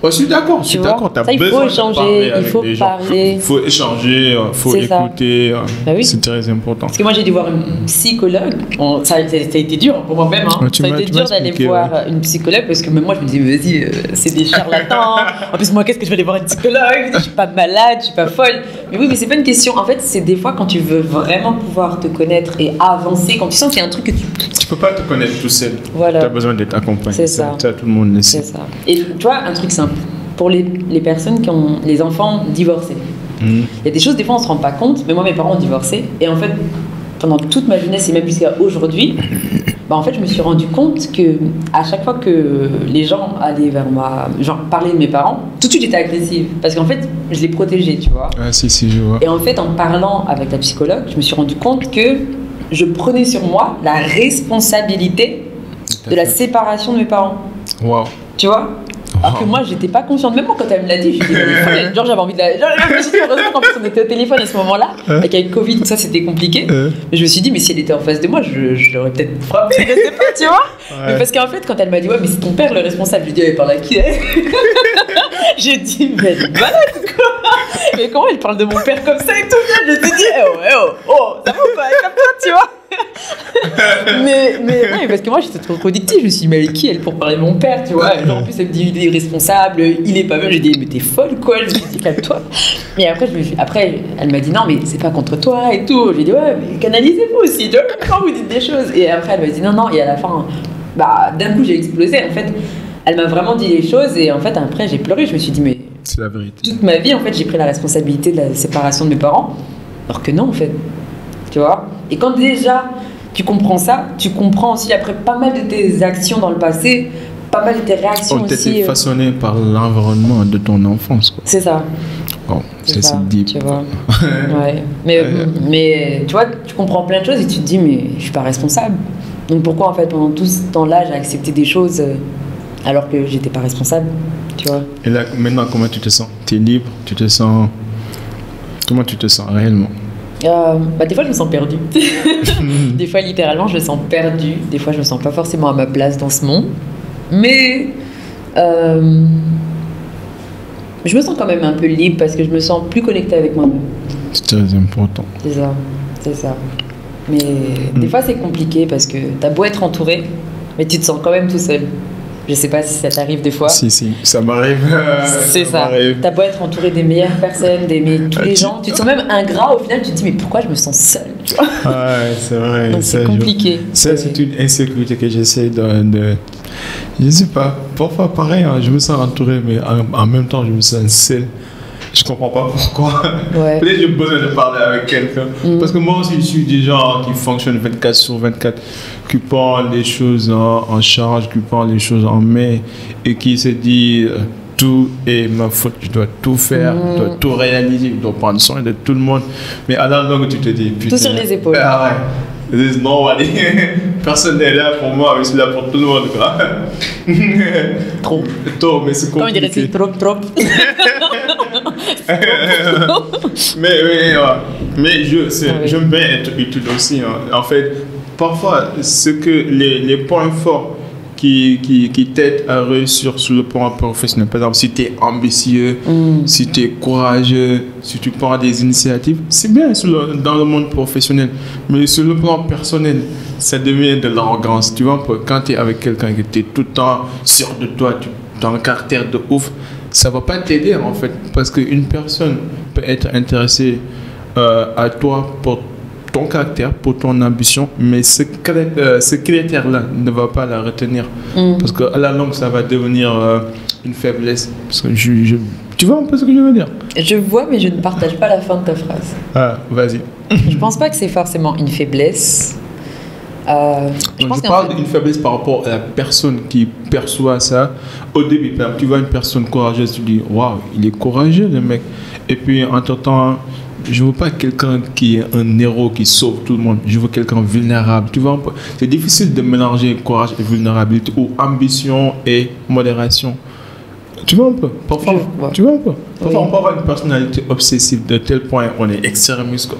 Je suis d'accord, tu as besoin de parler avec les gens. Il faut échanger, il faut écouter. C'est très important. Parce que moi, j'ai dû voir une psychologue. Ça a été dur pour moi-même. Ça a été dur d'aller voir une psychologue parce que même moi, je me disais, mais vas-y, c'est des charlatans. En plus, moi, qu'est-ce que je vais aller voir une psychologue? Je suis pas malade, je suis pas folle. Mais oui, mais c'est pas une question. En fait, c'est des fois quand tu veux vraiment pouvoir te connaître et avancer, quand tu sens qu'il y a un truc que tu peux pas te connaître tout seul. Voilà. Tu as besoin d'être accompagné. C'est ça. Tout le monde le sait. C'est ça. Et tu vois, un truc simple. Pour les personnes qui ont les enfants divorcés. Il y a des choses, des fois, on se rend pas compte. Mais moi, mes parents ont divorcé. Et en fait, pendant toute ma jeunesse et même jusqu'à aujourd'hui, en fait, je me suis rendu compte que à chaque fois que les gens allaient vers moi, genre parler de mes parents, tout de suite j'étais agressive parce qu'en fait, je les protégeais, tu vois. Ah si, je vois. Et en fait, en parlant avec la psychologue, je me suis rendu compte que je prenais sur moi la responsabilité de la séparation de mes parents. Waouh. Tu vois. Alors que moi, j'étais pas consciente. Même moi, quand elle me l'a dit, genre j'avais envie de la. Genre, je me suis dit, heureusement qu'en plus on était au téléphone à ce moment-là, et qu'avec Covid, tout ça, c'était compliqué. Mais je me suis dit, mais si elle était en face de moi, je l'aurais peut-être frappé, je sais pas, tu vois. Mais parce qu'en fait, quand elle m'a dit, ouais, mais c'est ton père le responsable, je lui ai dit, elle parle à qui elle? J'ai dit, mais elle est malade, quoi. Mais comment elle parle de mon père comme ça et tout? Je me suis dit, oh, ça va ou pas? Comme toi, tu vois. mais ouais, parce que moi j'étais trop addictive, je me suis dit mais elle est qui elle pour parler de mon père, tu vois. Genre en plus elle me dit il est irresponsable, il est pas bien, j'ai dit mais t'es folle quoi, je me suis dit calme-toi. Mais après elle m'a dit non mais c'est pas contre toi et tout, j'ai dit ouais mais canalisez-vous aussi, tu vois, quand vous dites des choses. Et après elle m'a dit non et à la fin d'un coup j'ai explosé en fait. Elle m'a vraiment dit les choses et en fait après j'ai pleuré, je me suis dit mais c'est la vérité. Toute ma vie en fait j'ai pris la responsabilité de la séparation de mes parents alors que non en fait. Tu vois. Et quand déjà tu comprends ça, tu comprends aussi après pas mal de tes actions dans le passé, pas mal de tes réactions aussi. Ont été façonnées par l'environnement de ton enfance. Quoi. C'est ça. Bon, c'est deep. Tu vois. Ouais. Mais tu vois, tu comprends plein de choses et tu te dis mais je suis pas responsable. Donc pourquoi en fait pendant tout ce temps-là j'ai accepté des choses alors que j'étais pas responsable, tu vois. Et là maintenant comment tu te sens? Tu es libre? Tu te sens comment tu te sens réellement? Des fois je me sens perdue. Des fois littéralement je me sens perdue. Des fois je me sens pas forcément à ma place dans ce monde. Mais je me sens quand même un peu libre parce que je me sens plus connectée avec moi-même. C'est très important. C'est ça. Mais des fois c'est compliqué parce que t'as beau être entouré, mais tu te sens quand même tout seul. Je sais pas si ça t'arrive des fois. Si, ça m'arrive. C'est ça. T'as beau être entouré des meilleures personnes, d'aimer tous les gens, tu te sens même ingrat au final, tu te dis mais pourquoi je me sens seule, tu vois. Ouais, c'est vrai. Donc c'est compliqué. Ça, c'est une insécurité que j'essaie de... Je sais pas, parfois pareil, je me sens entouré, mais en même temps je me sens seul. Je comprends pas pourquoi. Ouais. Peut-être que j'ai besoin de parler avec quelqu'un. Parce que moi aussi, je suis des gens qui fonctionnent 24/24, qui prennent les choses en charge, qui prennent les choses en main et qui se dit tout est ma faute, je dois tout faire, je dois tout réaliser, je dois prendre soin de tout le monde. Mais à la longue, tu te dis putain. Tout sur les épaules. Ah ouais. Non, allez, personne n'est là pour moi, mais je suis là pour tout le monde, quoi. Trop, mais c'est compliqué. Comment on dirait, c'est trop. mais j'aime bien être utile aussi. En fait, parfois, ce que les points forts qui t'aident à réussir sur le plan professionnel, par exemple, si tu es ambitieux, si tu es courageux, si tu prends des initiatives, c'est bien dans le monde professionnel. Mais sur le plan personnel, ça devient de l'arrogance. Tu vois, quand tu es avec quelqu'un qui est tout le temps sûr de toi, tu as un caractère de ouf, ça ne va pas t'aider en fait. Parce qu'une personne peut être intéressée à toi pour ton caractère, pour ton ambition, mais ce critère-là ne va pas la retenir. Parce qu'à la longue, ça va devenir une faiblesse. Parce que tu vois un peu ce que je veux dire? Je vois, mais je ne partage pas la fin de ta phrase. Ah, vas-y. Je pense pas que c'est forcément une faiblesse. Je parle d'une faiblesse par rapport à la personne qui perçoit ça. Au début, tu vois une personne courageuse, tu dis waouh, il est courageux le mec. Et puis, entre-temps, je veux pas quelqu'un qui est un héros qui sauve tout le monde. Je veux quelqu'un vulnérable. Tu vois un peu, c'est difficile de mélanger courage et vulnérabilité ou ambition et modération. Tu vois un peu. Parfois, tu vois un peu. Parfois, on peut avoir une personnalité obsessive de tel point on est extrémiste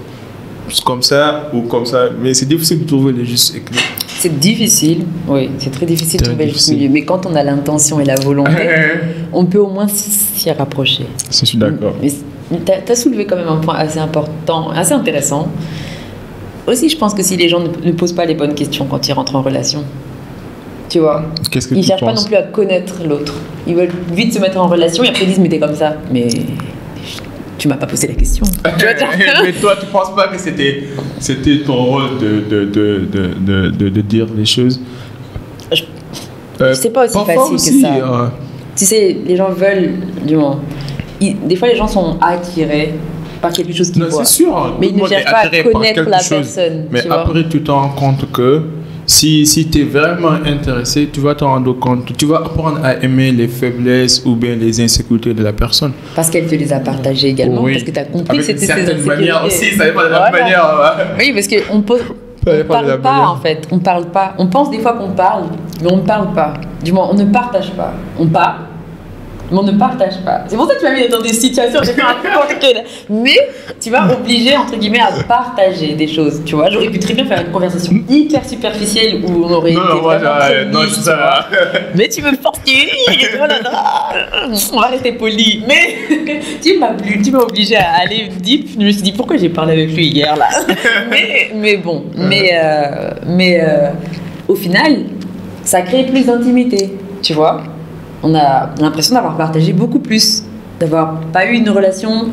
comme ça ou comme ça, mais c'est difficile de trouver le juste équilibre. C'est difficile, oui, c'est très difficile de trouver le juste milieu. Mais quand on a l'intention et la volonté, on peut au moins s'y rapprocher. Je suis d'accord. Mais tu as soulevé quand même un point assez important, assez intéressant. Aussi, je pense que si les gens ne posent pas les bonnes questions quand ils rentrent en relation, tu vois, ils ne cherchent pas non plus à connaître l'autre. Ils veulent vite se mettre en relation et après ils disent mais t'es comme ça. Mais tu m'as pas posé la question. Mais toi, tu penses pas que c'était ton rôle de dire les choses? C'est pas aussi facile que ça. Tu sais, les gens veulent, du moins, des fois les gens sont attirés par quelque chose qu'ils voient. C'est sûr. Mais ils ne cherchent pas à connaître la personne. Mais après, tu te rends compte que si tu es vraiment intéressé, tu vas te rendre compte, tu vas apprendre à aimer les faiblesses ou bien les insécurités de la personne. Parce qu'elle te les a partagées également, parce que tu as compris que c'était ses insécurités. Manière aussi, ça n'est pas de la même manière. Oui, parce qu'on ne parle pas en fait, on parle pas. On pense des fois qu'on parle, mais on ne parle pas. Du moins, on ne partage pas. On parle, mais on ne partage pas. C'est pour ça que tu m'as mis dans des situations mais tu vas obliger, entre guillemets, à partager des choses. Tu vois, j'aurais pu très bien faire une conversation hyper superficielle où on aurait été vraiment ça. Mais tu me forces, on va rester poli. Mais tu m'as obligé à aller deep. Je me suis dit, pourquoi j'ai parlé avec lui hier, là? mais bon, au final, ça crée plus d'intimité, tu vois. On a l'impression d'avoir partagé beaucoup plus, d'avoir pas eu une relation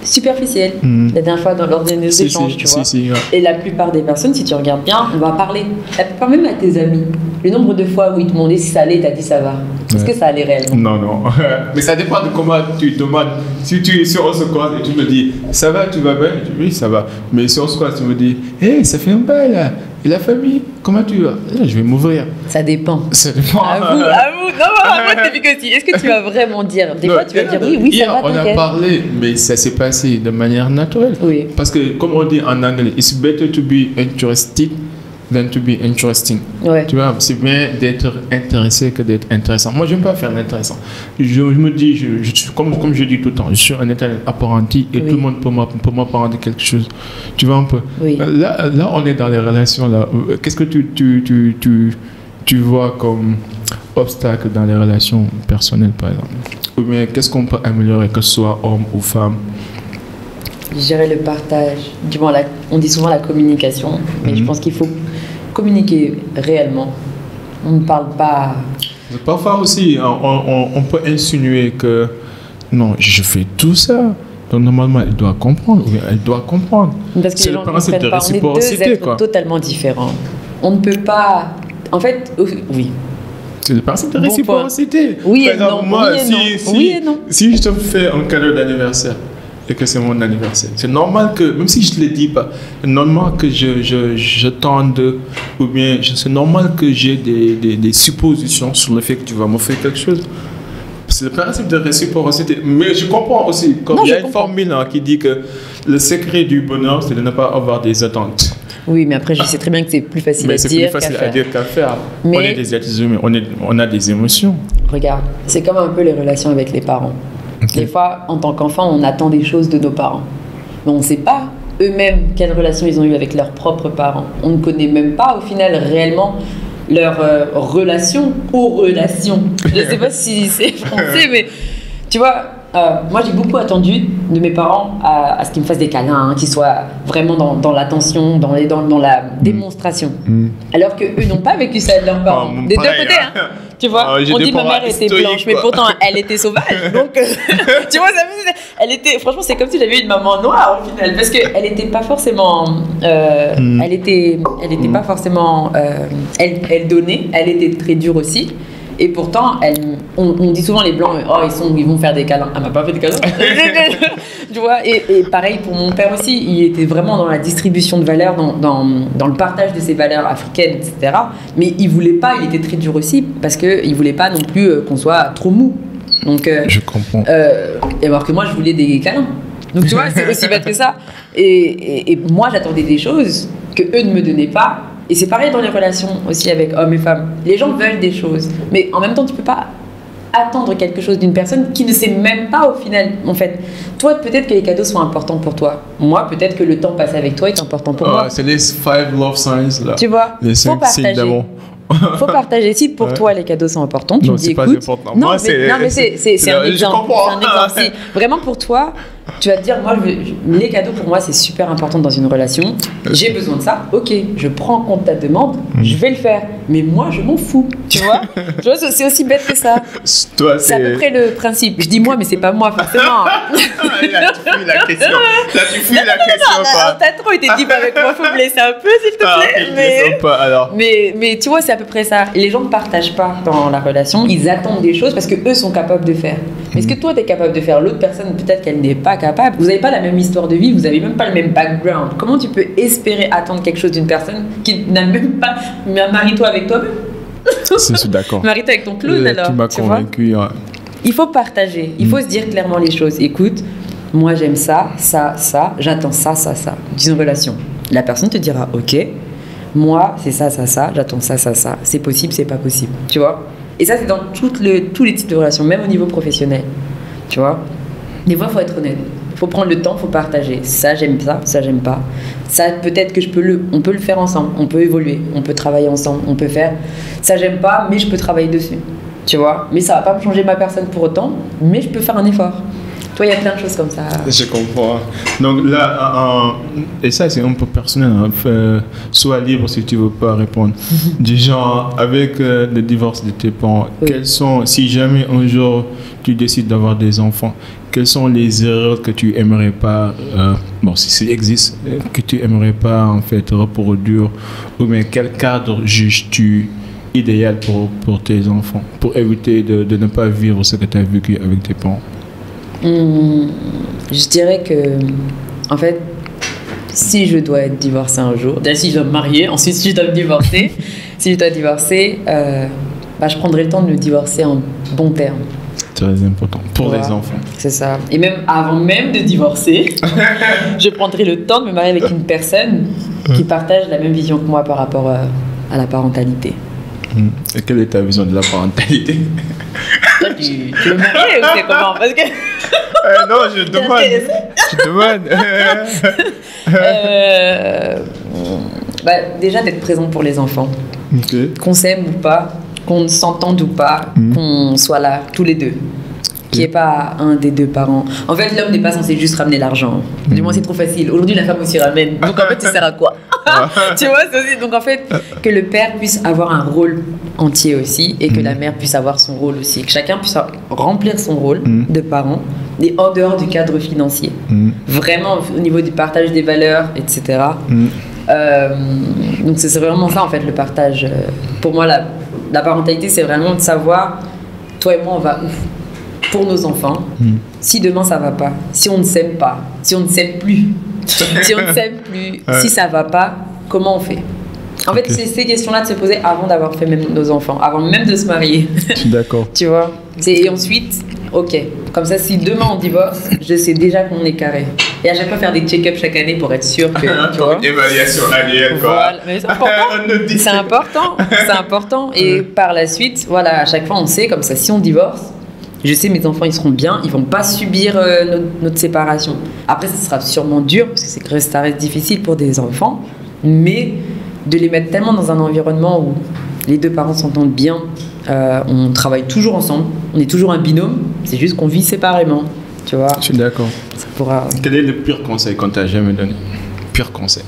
superficielle la dernière fois lors de nos échanges, tu vois. Ouais. Et la plupart des personnes, si tu regardes bien, on va parler. La plupart, même à tes amis, le nombre de fois où ils te demandaient si ça allait, t'as dit ça va. Est-ce que ça allait réellement? Non. Mais ça dépend de comment tu demandes. Si on se croise et tu me dis ça va, tu vas bien? Je dis, oui, ça va. Mais si on se croise, tu me dis hey, ça fait un bail là. Et la famille, comment tu vas? Je vais m'ouvrir. Ça dépend. Ça dépend. À vous. Non, moi, c'est piqué aussi. Est-ce que tu vas vraiment dire? Des fois, tu vas dire oui, ça va, on a parlé, mais ça s'est passé de manière naturelle. Oui. Parce que, comme on dit en anglais, it's better to be interested than to be interesting. Ouais. Tu vois, c'est bien d'être intéressé que d'être intéressant. Moi, je n'aime pas faire l'intéressant. Je me dis, comme je dis tout le temps, je suis un état apprenti et tout le monde peut m'apprendre quelque chose. Tu vois un peu. Oui. Là, on est dans les relations. Là. Qu'est-ce que tu vois comme obstacle dans les relations personnelles, par exemple? Ou bien, qu'est-ce qu'on peut améliorer, que ce soit homme ou femme? Je dirais le partage. Du moins, on dit souvent la communication, mais je pense qu'il faut communiquer réellement. On ne parle pas. Parfois aussi, on peut insinuer que non, je fais tout ça. Donc normalement, elle doit comprendre. Ou bien elle doit comprendre. Parce que c'est le principe de réciprocité. On est deux êtres totalement différents. On ne peut pas. En fait, oui. C'est le principe de réciprocité. Oui et non. Oui et non. Si je te fais un cadeau d'anniversaire et que c'est mon anniversaire, c'est normal que, même si je ne le dis pas, c'est normal que je tende, ou bien c'est normal que j'ai des suppositions sur le fait que tu vas m'offrir quelque chose. C'est le principe de réciprocité. Mais je comprends aussi, comme il y a une formule qui dit que le secret du bonheur, c'est de ne pas avoir des attentes. Oui, mais après, je sais très bien que c'est plus facile à dire qu'à faire. Mais on est des êtres humains, on a des émotions. Regarde, c'est comme un peu les relations avec les parents. Okay. Des fois, en tant qu'enfant, on attend des choses de nos parents. Mais on ne sait pas eux-mêmes quelles relations ils ont eues avec leurs propres parents. On ne connaît même pas, au final, réellement leur relation aux relations. Je ne sais pas si c'est français, mais tu vois, moi j'ai beaucoup attendu de mes parents à ce qu'ils me fassent des câlins, qu'ils soient vraiment dans l'attention, dans la démonstration. Alors qu'eux n'ont pas vécu ça de leurs parents. Des deux côtés, hein. Tu vois, on dit ma mère était blanche, mais pourtant elle était sauvage. Donc, tu vois, elle était. Franchement, c'est comme si j'avais une maman noire au final, parce qu'elle n'était pas forcément. Elle était pas forcément. Elle donnait. Elle était très dure aussi. Et pourtant, on dit souvent les blancs, ils vont faire des câlins. Elle m'a pas fait des câlins. Tu vois, et pareil pour mon père aussi, il était vraiment dans la distribution de valeurs, dans le partage de ses valeurs africaines, etc. Mais il voulait pas, il était très dur aussi, parce qu'il voulait pas non plus qu'on soit trop mou. Donc, je comprends. Alors que moi, je voulais des câlins. Donc tu vois, c'est aussi bête que ça. Et moi, j'attendais des choses que eux ne me donnaient pas. Et c'est pareil dans les relations aussi avec hommes et femmes. Les gens veulent des choses, mais en même temps, tu peux pas attendre quelque chose d'une personne qui ne sait même pas au final. En fait, toi, peut-être que les cadeaux sont importants pour toi. Moi, peut-être que le temps passé avec toi est important pour moi. C'est les 5 love signs là. Tu vois, les 5 signes d'amour. Faut partager. Si pour toi les cadeaux sont importants, tu me dis écoute. Non, mais c'est un exemple. C'est un exemple. Si vraiment pour toi, tu vas te dire, moi, les cadeaux pour moi c'est super important dans une relation. J'ai besoin de ça. Ok, je prends en compte ta demande, je vais le faire. Mais moi, je m'en fous. Tu vois, c'est aussi bête que ça. C'est à peu près le principe. Je dis moi, mais c'est pas moi forcément. Là, tu fuis la question. T'as trop été deep avec moi. Faut me laisser un peu, s'il te plaît. Mais tu vois, c'est à peu près ça. Les gens ne partagent pas dans la relation. Ils attendent des choses parce que eux sont capables de faire. Mais est-ce que toi, tu es capable de faire? L'autre personne, peut-être qu'elle n'est pas capable. Vous n'avez pas la même histoire de vie, vous n'avez même pas le même background. Comment tu peux espérer attendre quelque chose d'une personne qui n'a même pas... Marie-toi avec toi-même. Je suis d'accord. Marie-toi avec ton clown alors. Tu m'as convaincu. Ouais. Il faut partager. Il faut se dire clairement les choses. Écoute, moi j'aime ça, ça, ça. J'attends ça, ça, ça. D'une relation. La personne te dira, ok, moi c'est ça, ça, ça. J'attends ça, ça, ça. C'est possible, c'est pas possible. Tu vois? Et ça, c'est dans tous les types de relations, même au niveau professionnel. Tu vois? Des fois, il faut être honnête. Il faut prendre le temps, il faut partager. Ça, j'aime ça, j'aime pas. Ça, peut-être que on peut le faire ensemble. On peut évoluer, on peut travailler ensemble. On peut faire ça, j'aime pas, mais je peux travailler dessus. Tu vois? Mais ça va pas me changer ma personne pour autant, mais je peux faire un effort. Toi, il y a plein de choses comme ça. Je comprends. Donc là, et ça, c'est un peu personnel. Sois libre si tu ne veux pas répondre. Du genre, avec le divorce de tes parents, quelles sont, si jamais un jour tu décides d'avoir des enfants, quelles sont les erreurs que tu aimerais pas, si ça existe, que tu aimerais pas en fait reproduire, ou bien quel cadre juges-tu idéal pour tes enfants, pour éviter de ne pas vivre ce que tu as vécu avec tes parents? Je dirais que, en fait, si je dois être divorcée un jour, déjà si je dois me marier, ensuite si je dois me divorcer, je prendrai le temps de me divorcer en bon terme. C'est très important pour les enfants. C'est ça. Et même avant même de divorcer, je prendrai le temps de me marier avec une personne qui partage la même vision que moi par rapport à la parentalité. Et quelle est ta vision de la parentalité? Toi, tu veux marier ou c'est comment? Parce que... non, je demande. Déjà d'être présent pour les enfants. Okay. Qu'on s'aime ou pas, qu'on s'entende ou pas, qu'on soit là tous les deux. Qu'il n'y ait pas un des deux parents. En fait, l'homme n'est pas censé juste ramener l'argent. Du moins, c'est trop facile. Aujourd'hui, la femme aussi ramène. Donc, en fait, ça sert à quoi? Tu vois, c'est aussi... Donc, en fait, que le père puisse avoir un rôle entier aussi et que la mère puisse avoir son rôle aussi. Que chacun puisse remplir son rôle de parent et en dehors du cadre financier. Vraiment, au niveau du partage des valeurs, etc. Donc, c'est vraiment ça, en fait, le partage. Pour moi, la parentalité, c'est vraiment de savoir, toi et moi, on va où? Pour nos enfants, si demain ça va pas, si on ne s'aime pas, si on ne s'aime plus, si ça va pas, comment on fait? En fait, c'est ces questions-là de se poser avant d'avoir fait même nos enfants, avant même de se marier. Je suis d'accord. Tu vois? Et ensuite, ok, comme ça, si demain on divorce, je sais déjà qu'on est carré. Et à chaque fois faire des check-up chaque année pour être sûr que... tu vois? Évaluation annuelle, quoi. Voilà. Mais c'est important. C'est important. Et par la suite, voilà, à chaque fois on sait, comme ça, si on divorce, je sais mes enfants ils seront bien, ils vont pas subir notre séparation. Après ça sera sûrement dur parce que ça reste difficile pour des enfants, mais de les mettre tellement dans un environnement où les deux parents s'entendent bien, on travaille toujours ensemble, on est toujours un binôme, c'est juste qu'on vit séparément, tu vois. Je suis d'accord. Ça pourra... Quel est le pire conseil qu'on t'a jamais donné? Pire conseil?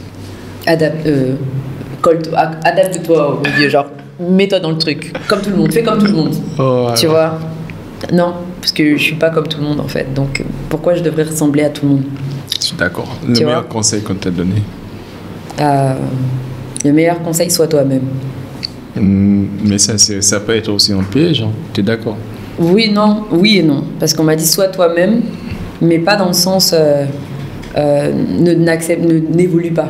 Adapte-toi au milieu, genre mets-toi dans le truc, comme tout le monde, fais comme tout le monde, tu vois. Non, parce que je suis pas comme tout le monde en fait. Donc pourquoi je devrais ressembler à tout le monde? Je suis d'accord. Le meilleur conseil qu'on t'a donné? Le meilleur conseil, sois toi-même. Mais ça peut être aussi un piège, hein. Tu es d'accord? Oui et non. Parce qu'on m'a dit sois toi-même, mais pas dans le sens n'évolue pas.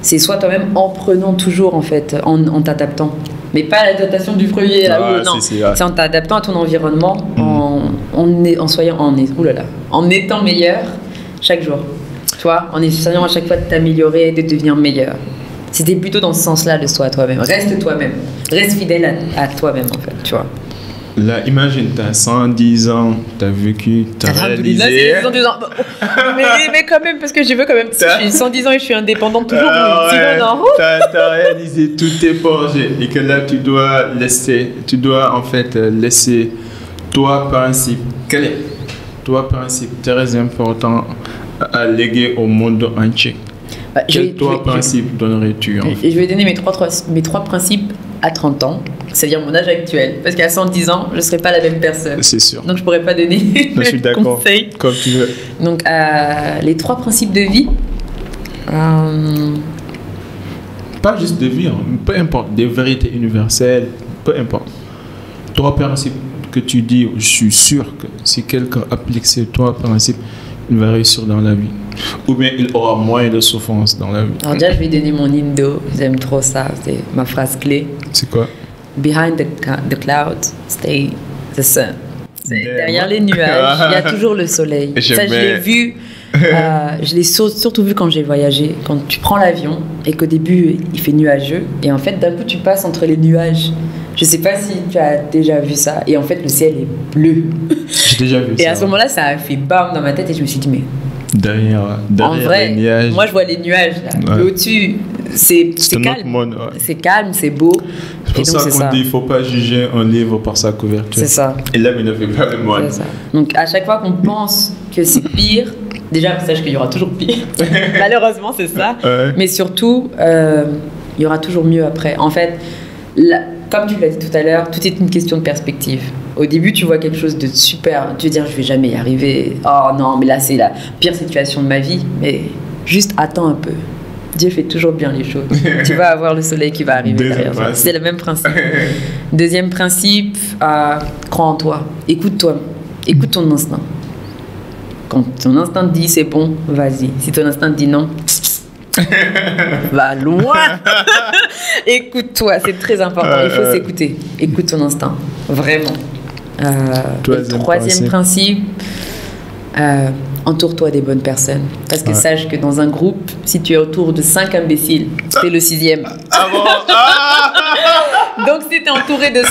C'est sois toi-même en prenant toujours en fait, en t'adaptant. Mais pas l'adaptation du premier, là, non. C'est en t'adaptant à ton environnement, en étant meilleur chaque jour. Tu vois, en essayant à chaque fois de t'améliorer, de devenir meilleur. C'était plutôt dans ce sens-là de sois toi-même. Reste toi-même. Reste fidèle à toi-même, en fait, tu vois. Là, imagine, tu as 110 ans, tu as vécu, tu as réalisé. Là, 110 ans. mais quand même, parce que je veux quand même. J'ai 110 ans et je suis indépendante toujours. Sinon, en route. Tu as réalisé tous tes projets et que là, tu dois en fait laisser toi, principe. Quel est toi, principe très important à léguer au monde entier? Quel principe donnerais-tu en fait? Je vais donner mes trois principes à 30 ans, c'est-à-dire mon âge actuel. Parce qu'à 110 ans, je ne serai pas la même personne. C'est sûr. Donc je ne pourrais pas donner je suis d'accord. conseils. Comme tu veux. Donc les 3 principes de vie. Pas juste de vie, hein. Peu importe, des vérités universelles, peu importe. 3 principes que tu dis, je suis sûr que si quelqu'un applique ces 3 principes, il va réussir dans la vie. Ou bien il aura moins de souffrance dans la vie. Alors déjà, je vais donner mon indo. J'aime trop ça. C'est ma phrase clé. C'est quoi? Behind the clouds, stay the sun. Derrière les nuages, il y a toujours le soleil. Ça, je l'ai vu. Je l'ai surtout vu quand j'ai voyagé. Quand tu prends l'avion et qu'au début, il fait nuageux. Et en fait, d'un coup, tu passes entre les nuages. Je ne sais pas si tu as déjà vu ça. Et en fait, le ciel est bleu. J'ai déjà vu ça. Et à ce moment-là, ça a fait bam dans ma tête et je me suis dit, mais... Derrière en vrai, les nuages. Moi, je vois les nuages là. Ouais. Au-dessus, c'est calme. Monde, ouais. C'est calme, c'est beau. C'est pour ça qu'on dit qu'il ne faut pas juger un livre par sa couverture. C'est ça. Et l'homme, il ne fait pas le moine. C'est ça. Donc, à chaque fois qu'on pense que c'est pire, déjà, sache qu'il y aura toujours pire. Malheureusement, c'est ça. Ouais. Mais surtout, il y aura toujours mieux après. En fait, comme tu l'as dit tout à l'heure, tout est une question de perspective. Au début, tu vois quelque chose de super. Tu veux dire, je vais jamais y arriver. Oh non, mais là, c'est la pire situation de ma vie. Mais juste attends un peu. Dieu fait toujours bien les choses. Tu vas avoir le soleil qui va arriver derrière toi. C'est le même principe. Deuxième principe, crois en toi. Écoute-toi. Écoute ton instinct. Quand ton instinct te dit c'est bon, vas-y. Si ton instinct te dit non, va loin. Écoute-toi, c'est très important. Il faut s'écouter. Écoute ton instinct. Vraiment. Troisième principe, entoure-toi des bonnes personnes. Parce que sache que dans un groupe, si tu es autour de 5 imbéciles, t'es le 6e. Ah bon? Donc si tu es entouré de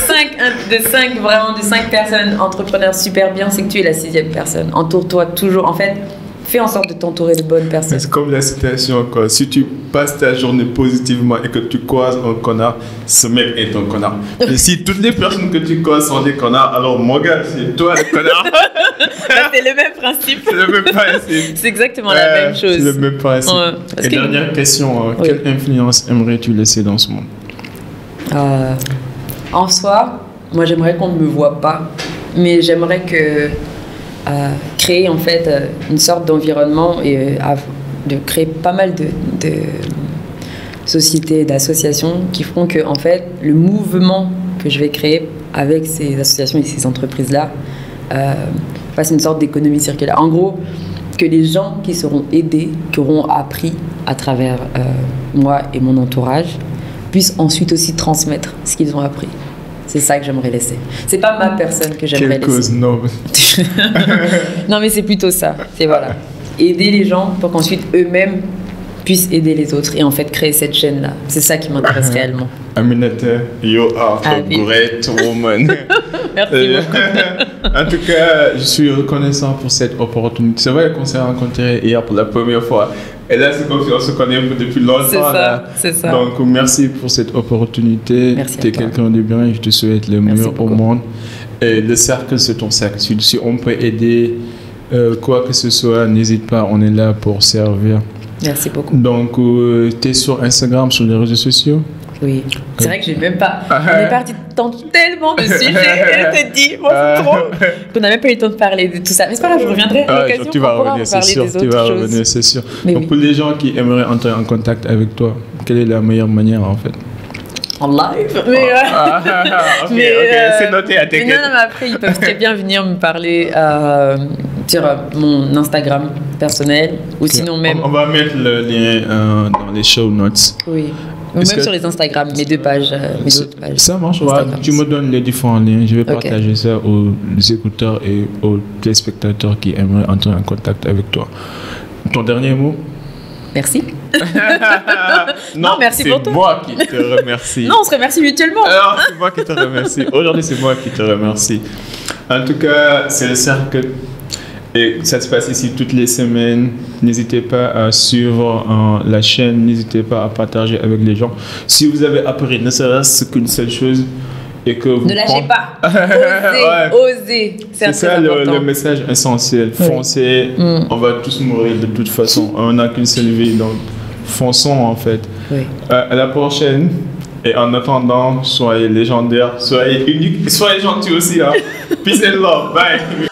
5 personnes entrepreneurs super bien, c'est que tu es la 6e personne. Entoure-toi toujours. En fait, fais en sorte de t'entourer de bonnes personnes. C'est comme la citation, quoi. Si tu passes ta journée positivement et que tu croises un connard, ce mec est un connard. Et si toutes les personnes que tu croises sont des connards, alors mon gars, c'est toi le connard. C'est le même principe. C'est le même principe. C'est exactement la même chose. C'est le même principe. Et dernière question, quelle influence aimerais-tu laisser dans ce monde? En soi, moi j'aimerais qu'on ne me voit pas, mais j'aimerais que créer en fait une sorte d'environnement et de créer pas mal de sociétés, d'associations qui feront que en fait le mouvement que je vais créer avec ces associations et ces entreprises-là fasse une sorte d'économie circulaire. En gros, que les gens qui seront aidés, qui auront appris à travers moi et mon entourage, puissent ensuite aussi transmettre ce qu'ils ont appris. C'est ça que j'aimerais laisser. C'est pas ma personne que j'aimerais laisser. Quelle cause noble. Non, mais c'est plutôt ça. C'est voilà. Aider les gens pour qu'ensuite eux-mêmes puissent aider les autres et en fait créer cette chaîne-là. C'est ça qui m'intéresse réellement. Aminata, you are a great woman. Merci beaucoup. En tout cas, je suis reconnaissant pour cette opportunité. C'est vrai qu'on s'est rencontrés hier pour la première fois. Et là, c'est comme si on se connaît depuis longtemps. C'est ça. Donc, merci pour cette opportunité. Merci. Tu es quelqu'un de bien et je te souhaite le meilleur au monde. Et le cercle, c'est ton cercle. Si on peut aider, quoi que ce soit, n'hésite pas. On est là pour servir. Merci beaucoup. Donc, tu es sur Instagram, sur les réseaux sociaux? Oui. C'est vrai que j'ai même pas... On est parti tellement de sujets. Je te dis, moi, c'est trop... On n'a même pas eu le temps de parler de tout ça. Mais c'est pas grave, je reviendrai à l'occasion. Tu vas revenir, c'est sûr. Tu vas revenir, c'est sûr. Donc, pour les gens qui aimeraient entrer en contact avec toi, quelle est la meilleure manière, en fait? En live. Ok, c'est noté à tes non, mais après, ils peuvent très bien venir me parler sur mon Instagram personnel ou sinon même... On va mettre le lien dans les show notes. Oui. Ou même sur les Instagram, mes deux pages. Mes autres pages. Ça marche, tu me donnes les différents liens. Je vais partager ça aux écouteurs et aux téléspectateurs qui aimeraient entrer en contact avec toi. Ton dernier mot? Merci. Non, merci pour tout. C'est moi qui te remercie. Non, on se remercie mutuellement. Alors, c'est moi qui te remercie. Aujourd'hui, c'est moi qui te remercie. En tout cas, c'est le cercle. Et ça se passe ici toutes les semaines. N'hésitez pas à suivre la chaîne. N'hésitez pas à partager avec les gens. Si vous avez appris ne serait-ce qu'une seule chose et que vous... Ne lâchez pas. Osez. C'est ça le message essentiel. Foncez. On va tous mourir de toute façon. On n'a qu'une seule vie. Donc, fonçons en fait. Oui. À la prochaine. Et en attendant, soyez légendaires, soyez uniques, soyez gentils aussi. Hein. Peace and love. Bye.